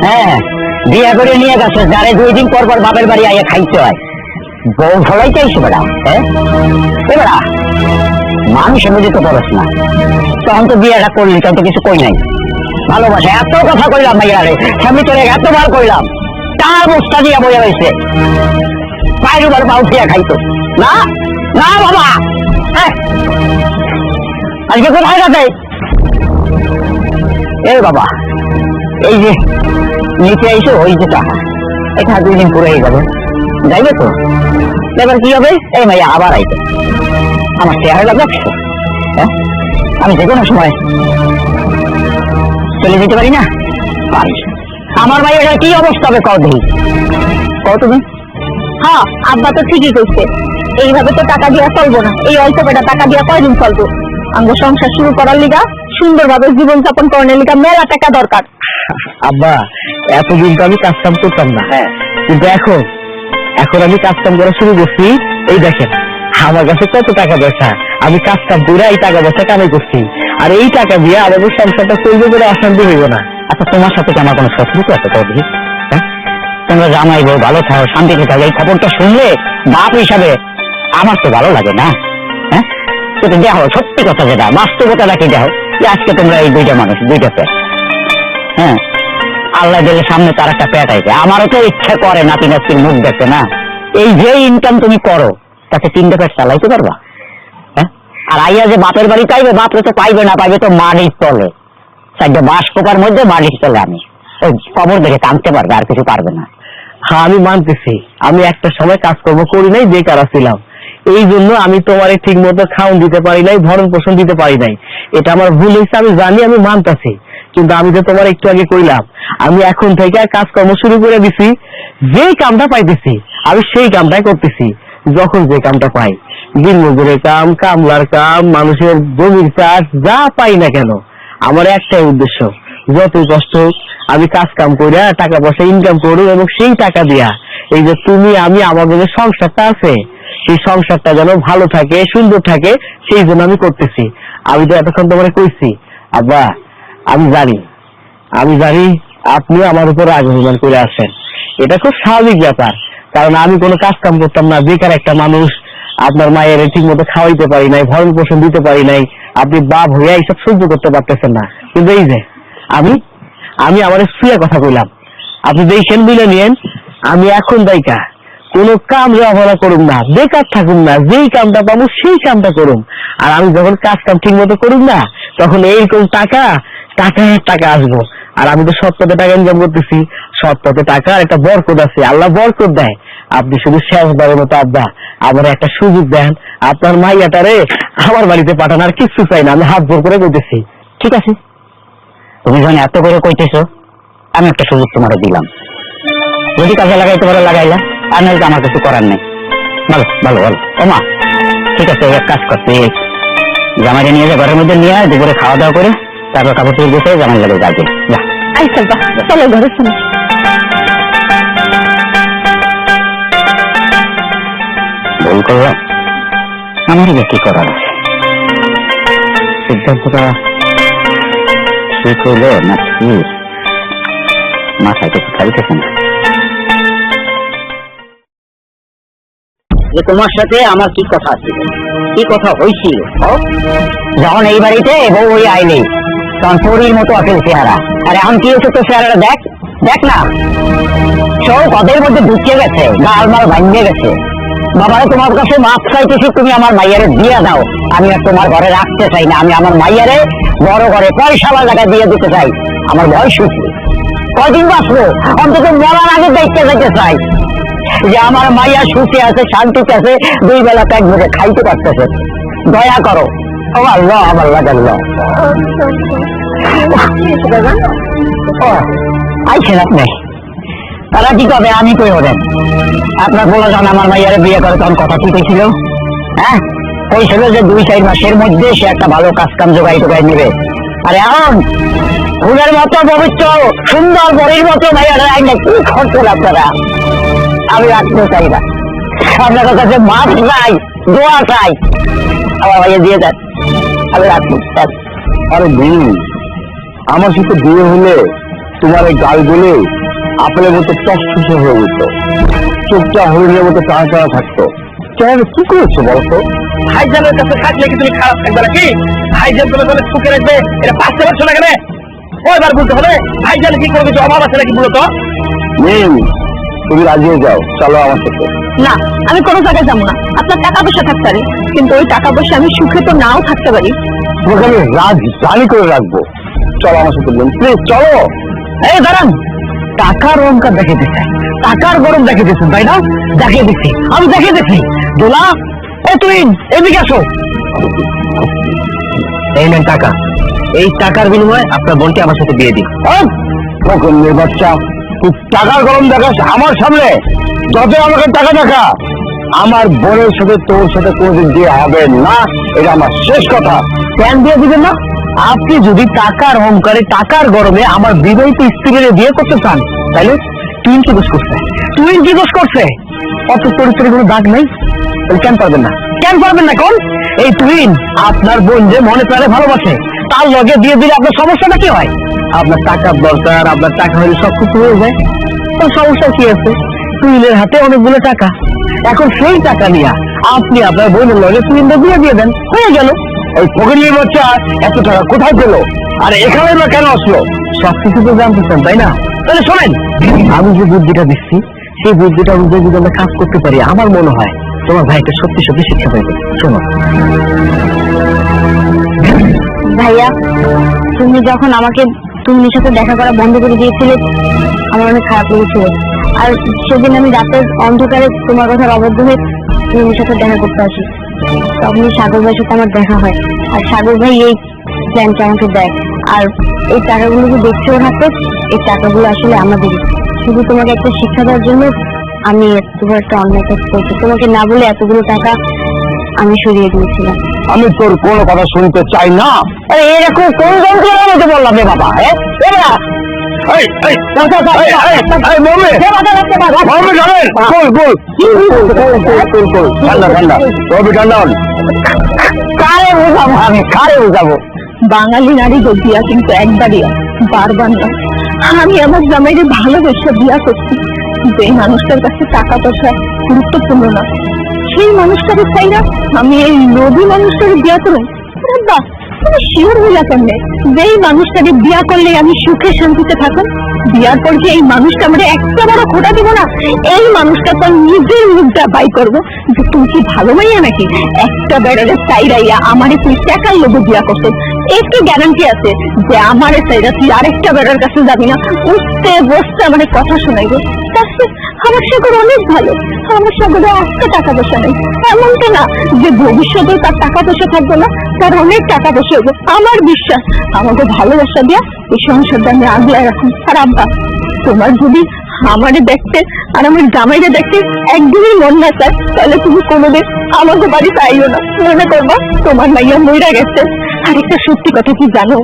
হ্যাঁ, বিয়ে করে নিয়ে গেছো, যারে 2 দিন পর পর বাপের বাড়ি আইয়া খাইতে হয়, বউ ধরাই চাইছো বেড়া? হ্যাঁ বেড়া, মানুষের মধ্যে তো পড়স না, তখন তো বিয়েটা করলি, তখন তো কিছু কই নাই। ভালোবাসা এত কথা কইলাম ভাইয়ারে, স্বামী তোরে এতবার কইলাম, তার বস্তা দিয়া বইয়া রয়েছে, বাইরে পাউ দিয়া খাইতো না। না বাবা, হ্যাঁ, আজকে কোথায় যাবে? এ বাবা, এই যে নিচে এসো, ওই যে টাকা, এটা 2 দিন পুরো হয়ে যাবে, যাইবে তো? এবার কি হবে? এই ভাইয়া আবার আইতো, আমার চেহারা লাগছে। হ্যাঁ, আমি যে কোনো সময় চলে যেতে পারি না? পারি। আমার ভাইয়ের কি অবস্থা হবে কও দেখি, কও তুমি। হ্যাঁ, আব্বা তো ঠিকই কইছে, এইভাবে তো টাকা দিয়া চলবো না। এই অল্প বেটা টাকা দিয়া কয়দিন চলবো? আঙ্গ সংসার শুরু করার লিগা, সুন্দরভাবে জীবন যাপন করার লিগা মেলা টাকা দরকার। আব্বা, এতদিন তো আমি কাজ কাম করতাম না, কিন্তু এখন আমি কাজ কাম করা শুরু করছি। এই দেখেন, আমার কাছে কত টাকা পয়সা, আমি কাজ কাম করে এই টাকা পয়সা কামাই করছি, আর এই টাকা দিয়ে আমাদের সংসারটা চলবে বলে অশান্তি হইব না। আচ্ছা তোমার সাথে কি আমার কোনো শত্রুতা আছে চৌধুরী? হ্যাঁ, তোমরা জামাই বউ ভালো থাকো, শান্তিতে থাকো, এই খবরটা শুনলে বাপ হিসাবে আমার তো ভালো লাগে না। হ্যাঁ, কিন্তু দেখো সত্যি কথা যেটা বাস্তবতা রাখি, দেখো যে আজকে তোমরা এই দুইটা মানুষ, দুইটা পেট, হ্যাঁ আল্লাহ দিলে সামনে তার একটা পেট আইছে। আমারও তো ইচ্ছা করে নাতি নাতির মুখ দেখতে না। এই যে ইনকাম তুমি করো তাতে 3টা পেট চালাইতে পারবা? হ্যাঁ, আর আইয়া যে বাপের বাড়ি পাইবে, বাপরে তো পাইবে না, পাইবে তো মাটির তলে, 4টা বাঁশ কোপার মধ্যে মাটির তলে আমি ওই কবর দেখে টানতে পারবে, আর কিছু পারবে না। হ্যাঁ আমি মানতেছি, আমি একটা সময় কাজকর্ম করি নাই, বেকার ছিলাম, এই জন্য আমি তোমার ঠিক মতো খাওয়ান দিতে পারি নাই, ভরণ পোষণ দিতে পারি নাই। এটা আমার ভুল হয়েছে, আমি জানি, আমি মানতেছি। কিন্তু আমি তো তোমার একটু আগে কইলাম, আমি এখন থেকে কাজকর্ম শুরু করে দিছি। যেই কামটা পাইতেছি আমি সেই কামটাই করতেছি। যখন যে কামটা পাই, দিন মজুরের কাম, কামলার কাম, মানুষের জমির কাজ, যা পাই না কেন, আমার একটাই উদ্দেশ্য, যতই কষ্ট হোক আমি কাজ কাম করে টাকা পয়সা ইনকাম করবো, এবং সেই টাকা দিয়া এই যে তুমি আমি আমাদের যে সংসারটা আছে, সেই সংসারটা যেন ভালো থাকে, সুন্দর থাকে, সেই জন্য আমি করতেছি। আমি তো এতক্ষণ তোমার কইছি আব্বা, আমি জানি আপনিও আমার উপর আগ্রহমান করে আসেন, এটা খুব স্বাভাবিক ব্যাপার। কারণ আমি কোনো কাজ কাম করতাম না, বেকার একটা মানুষ, আপনার মায়ের ঠিক মতো খাওয়াইতে পারি নাই, ভরণ পোষণ দিতে পারি নাই, আপনি বাপ হইয়া এইসব সহ্য করতে পারতেছেন না। কিন্তু এই যে আমি আমার সুয়া কথা কইলাম, আপনি দেখেন বুঝলে নিয়েন, আমি এখন দায়িকা কোনো কাম অবহেলা করুম না, বেকার থাকুম না, যেই কামটা পাবো সেই কামটা করুম। আর আমি যখন কাজ কাম ঠিক মতো করুম না, তখন এইরকম টাকা আসবো। আর আমি তো সৎ পথে টাকা ইনকাম করতেছি, সৎ পথে টাকার একটা বরকত আছে, আল্লাহ বরকত দেয়। আপনি শুধু শেষবারের মতো আব্বা আমার একটা সুযোগ দেন, আপনার মাইয়াটারে আমার বাড়িতে পাঠান, আর কিছু চাই না, আমি হাত ভোর করে কইতেছি। ঠিক আছে, তুমি যখন এত করে কইতেছো, আমি একটা সুযোগ তোমার দিলাম, যদি কাজে লাগাইতে পারো লাগাইলা, আর নয়তো আমার কিছু করার নেই। ভালো ভালো ভালো ও মা, ঠিক আছে, এক কাজ করতে জামাইটা নিয়ে যা, ঘরের মধ্যে নিয়ে দুপুরে খাওয়া দাওয়া করে তারপর কাপড় চোপড় গুছিয়ে জামাই লাগে যাবে। যা আচ্ছা বা চলো ঘরে শুনে। ভুল করলাম, আমারই কি করার আছে? সিদ্ধান্তটা ঠিক হইলো না কি মাথায় কিছু খাইতেছে না। যে তোমার সাথে আমার কি কথা ছিল, কি কথা হয়েছিল, যখন এই বাড়িতে বউ ওই আইলে তখন পরীর মতো আছে চেহারা, আর এখন কি হচ্ছে তো চেহারাটা দেখ, দেখ না, সব কদের মধ্যে ঢুকিয়ে গেছে, গালমাল ভাঙিয়ে গেছে। বাবারে তোমার কাছে মাপ চাইতেছি, তুমি আমার মাইয়ারে দিয়ে দাও, আমি আর তোমার ঘরে রাখতে চাই না, আমি আমার মাইয়ারে বড় ঘরে পয়সাওয়ালা জায়গা দিয়ে দিতে চাই। আমার বয়স হয়েছে, কয়দিন বাঁচবো, অন্তত মরার আগে দেখতে যেতে চাই যে আমার মাইয়া সুখে আছে, শান্তিতে আছে, 2 বেলা পেট ভরে খাইতে পারতেছে। দয়া করো ও আল্লাহ, আমার আল্লাহ আইছেন আপনি, তারা কি করবে আমি কই ওদের। আপনার বলে যখন আমার মাইয়ারে বিয়ে করে তখন কথা ঠিক ছিল, হ্যাঁ কইছিল যে 2-4 মাসের মধ্যে সে একটা ভালো কাজ কাম জোগাই টোগাই নেবে। আর এখন ফুলের মতো পবিত্র সুন্দর বড়ির মতো মাইয়ারা আইনে কি করছেন আপনারা? আমি রাখতে চাই না, আপনার কাছে মাপ চাই, দোয়া চাই, আমার ভাইয়া দিয়ে দেন, আমি রাখতে চাই। আরে দিন আমার সাথে বিয়ে হলে তোমার এই গাল বলে আপেলের মতো টসটসে হয়ে যেত, চোখটা হরিণের মতো টানা টানা থাকতো। কেন কি করেছো বলতো? ভাইজানের কাছে থাকলে কি তুমি খারাপ থাকবে নাকি? ভাইজান তুমি বলে সুখে রাখবে, এটা বাঁচতে পারছো না কেন? কয়বার বলতে হবে ভাইজান কি করে কিছু অভাব আছে নাকি? বলতো তুমি রাজি হয়ে যাও, চলো আমার সাথে। না, আমি কোনো জায়গায় যাবো না। আপনার টাকা পয়সা থাকতে পারে, কিন্তু ওই টাকা পয়সা আমি সুখে তো নাও থাকতে পারি। তোমাকে আমি রাজি করে রাখবো, চলো আমার সাথে প্লিজ চলো। এই দাঁড়ান, টাকার অহংকার দেখিয়ে দিচ্ছে, টাকার গরম দেখিয়ে দিচ্ছেন তাই না? দেখিয়ে দিচ্ছি, আমি দেখিয়ে দিচ্ছি। দোলা এ তুই এদিকে আসো, এই নেন টাকা, এই টাকার বিনিময়ে আপনার বোনকে আমার সাথে বিয়ে দিন। বাচ্চা, তুই টাকার গরম দেখাস আমার সামনে? যত আমাকে টাকা দেখা, আমার বোনের সাথে তোর সাথে কোনোদিন বিয়ে হবে না, এটা আমার শেষ কথা। কেন বিয়ে দিবেন না? আপনি যদি টাকার অহংকারে টাকার গরমে আমার বিবাহিত স্ত্রীর বিয়ে করতে চান, তাহলে টুইন কি দোষ করছে? অত চরিত্রের কোনো দাগ নেই, কেন পারবেন না? কেন পারবেন না কোন? এই তুহিন আপনার বোন যে মনে প্রাণে ভালোবাসে, তার লগে দিয়ে দিলে আপনার সমস্যাটা কি হয়? আপনার টাকার দরকার, আপনার টাকা হলে সবকিছু হয়ে যায়। তো সমস্যা কি আছে? তুহিনের হাতে অনেকগুলো টাকা, এখন সেই টাকা নিয়ে আপনি আপনার বোনের লগে তুহিনটা দিয়ে দেন, হয়ে গেল। এই ফকিরের বাচ্চা এত টাকা কোথায় পেলো, আর এখানে বা কেন আসলো? সবকিছু তো জানতেছেন তাই না? তাহলে শোনেন, আমি যে বুদ্ধিটা দিচ্ছি সেই বুদ্ধিটা অনুযায়ী যদি আমরা কাজ করতে পারি, আমার মনে হয় তোমার ভাইটা সত্যি সত্যি শিক্ষা পাইবে। শোনো ভাইয়া, তুমি যখন আমাকে তুমির সাথে দেখা করা বন্ধ করে দিয়েছিলে, আমার অনেক খারাপ লেগেছিল। আর সেদিন আমি রাতের অন্ধকারে তোমার কথার অবদ্ধ হয়ে তুমির সাথে দেখা করতে আসি, তখনই সাগর ভাইয়ের সাথে আমার দেখা হয়। আর সাগর ভাই এই প্ল্যানটা আমাকে দেয়। আর এই টাকাগুলো যে দেখছো হাতে, এই টাকাগুলো আসলে আমাদেরই। শুধু তোমাকে একটা শিক্ষা দেওয়ার জন্য আমি এতগুলো একটা অন্যায় কাজ করছি। তোমাকে না বলে এতগুলো টাকা আমি সরিয়ে দিয়েছিলাম। আমি তোর কোনো কথা শুনতে চাই না। আরে এরকম কোন যন্ত্রণার মধ্যে বললাম রে বাবা? এই, এই, এই, মমি, মমি যাবেন? কুল, ঠান্ডা, রবি ঠান্ডা হন। কারে বুঝাবো আমি, কারে বুঝাবো? বাঙালি নারী বিয়া কিন্তু একবারই, বারবার না। আমি আমার জামাইরে ভালোবেসে বিয়া করছি। যে মানুষটার কাছে টাকা পয়সা গুরুত্বপূর্ণ না, সেই মানুষটাকে চাই না আমি এই লোভী মানুষটাকে বিয়া করুন। বাহ, তুমি শিওর হইলা কেমনে যেই মানুষটাকে বিয়া করলে আমি সুখে শান্তিতে থাকুন? বিয়ার পর যে এই মানুষটা আমার একটা বড় খোটা দিব না, এই মানুষটা তো নিজের মুখটা বাই করবো যে তুমি কি ভালো মাইয়া নাকি? একটা বেড়ারে চাইরাইয়া আমারে তুই টাকার লোভে বিয়া করছো, এর কি গ্যারান্টি আছে যে আমারে চাইরা তুই আরেকটা বেড়ার কাছে যাবি না? উঠতে বসতে আমার কথা শোনাইবো। আমার সাগর অনেক ভালো, আমার সাগরে একটা টাকা পয়সা নেই। এমনটা না যে ভবিষ্যতে তার টাকা পয়সা থাকবে না, তার অনেক টাকা পয়সা হবে। আমার বিশ্বাস আমাকে ভালোবাসা দিয়া এই সংসারটা আমি আগলায় রাখুন। আর আব্বা, তোমার যদি আমারে দেখতে আর আমার জামাইরে দেখতে একদিনই মন না চায়, তাহলে তুমি কোনোদিন আমাকে বাড়িতে আইও না। মনে করবা তোমার মাইয়া মইরা গেছে। আর একটা সত্যি কথা কি জানো,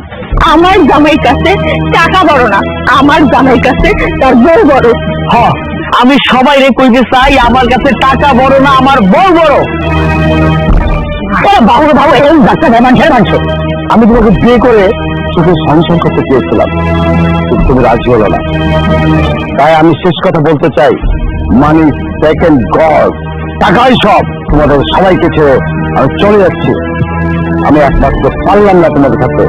আমার জামাই কাছে টাকা বড় না, আমার জামাই কাছে তার বউ বড়। হ্যাঁ, আমি সবাই রে কইতে চাই আমার কাছে টাকা বড় না, আমার বউ বড়। বাবু বাবু এরকম বাচ্চা মানুষের মানুষ। আমি তোমাকে বিয়ে করে শুধু সংসার করতে চেয়েছিলাম, কিন্তু তুমি রাজি হলো না। তাই আমি শেষ কথা বলতে চাই, মানি সেকেন্ড গড, টাকাই সব। তোমাদের সবাইকে ছেড়ে আমি চলে যাচ্ছি। আমি একমাত্র পারলাম না তোমাদের সাথে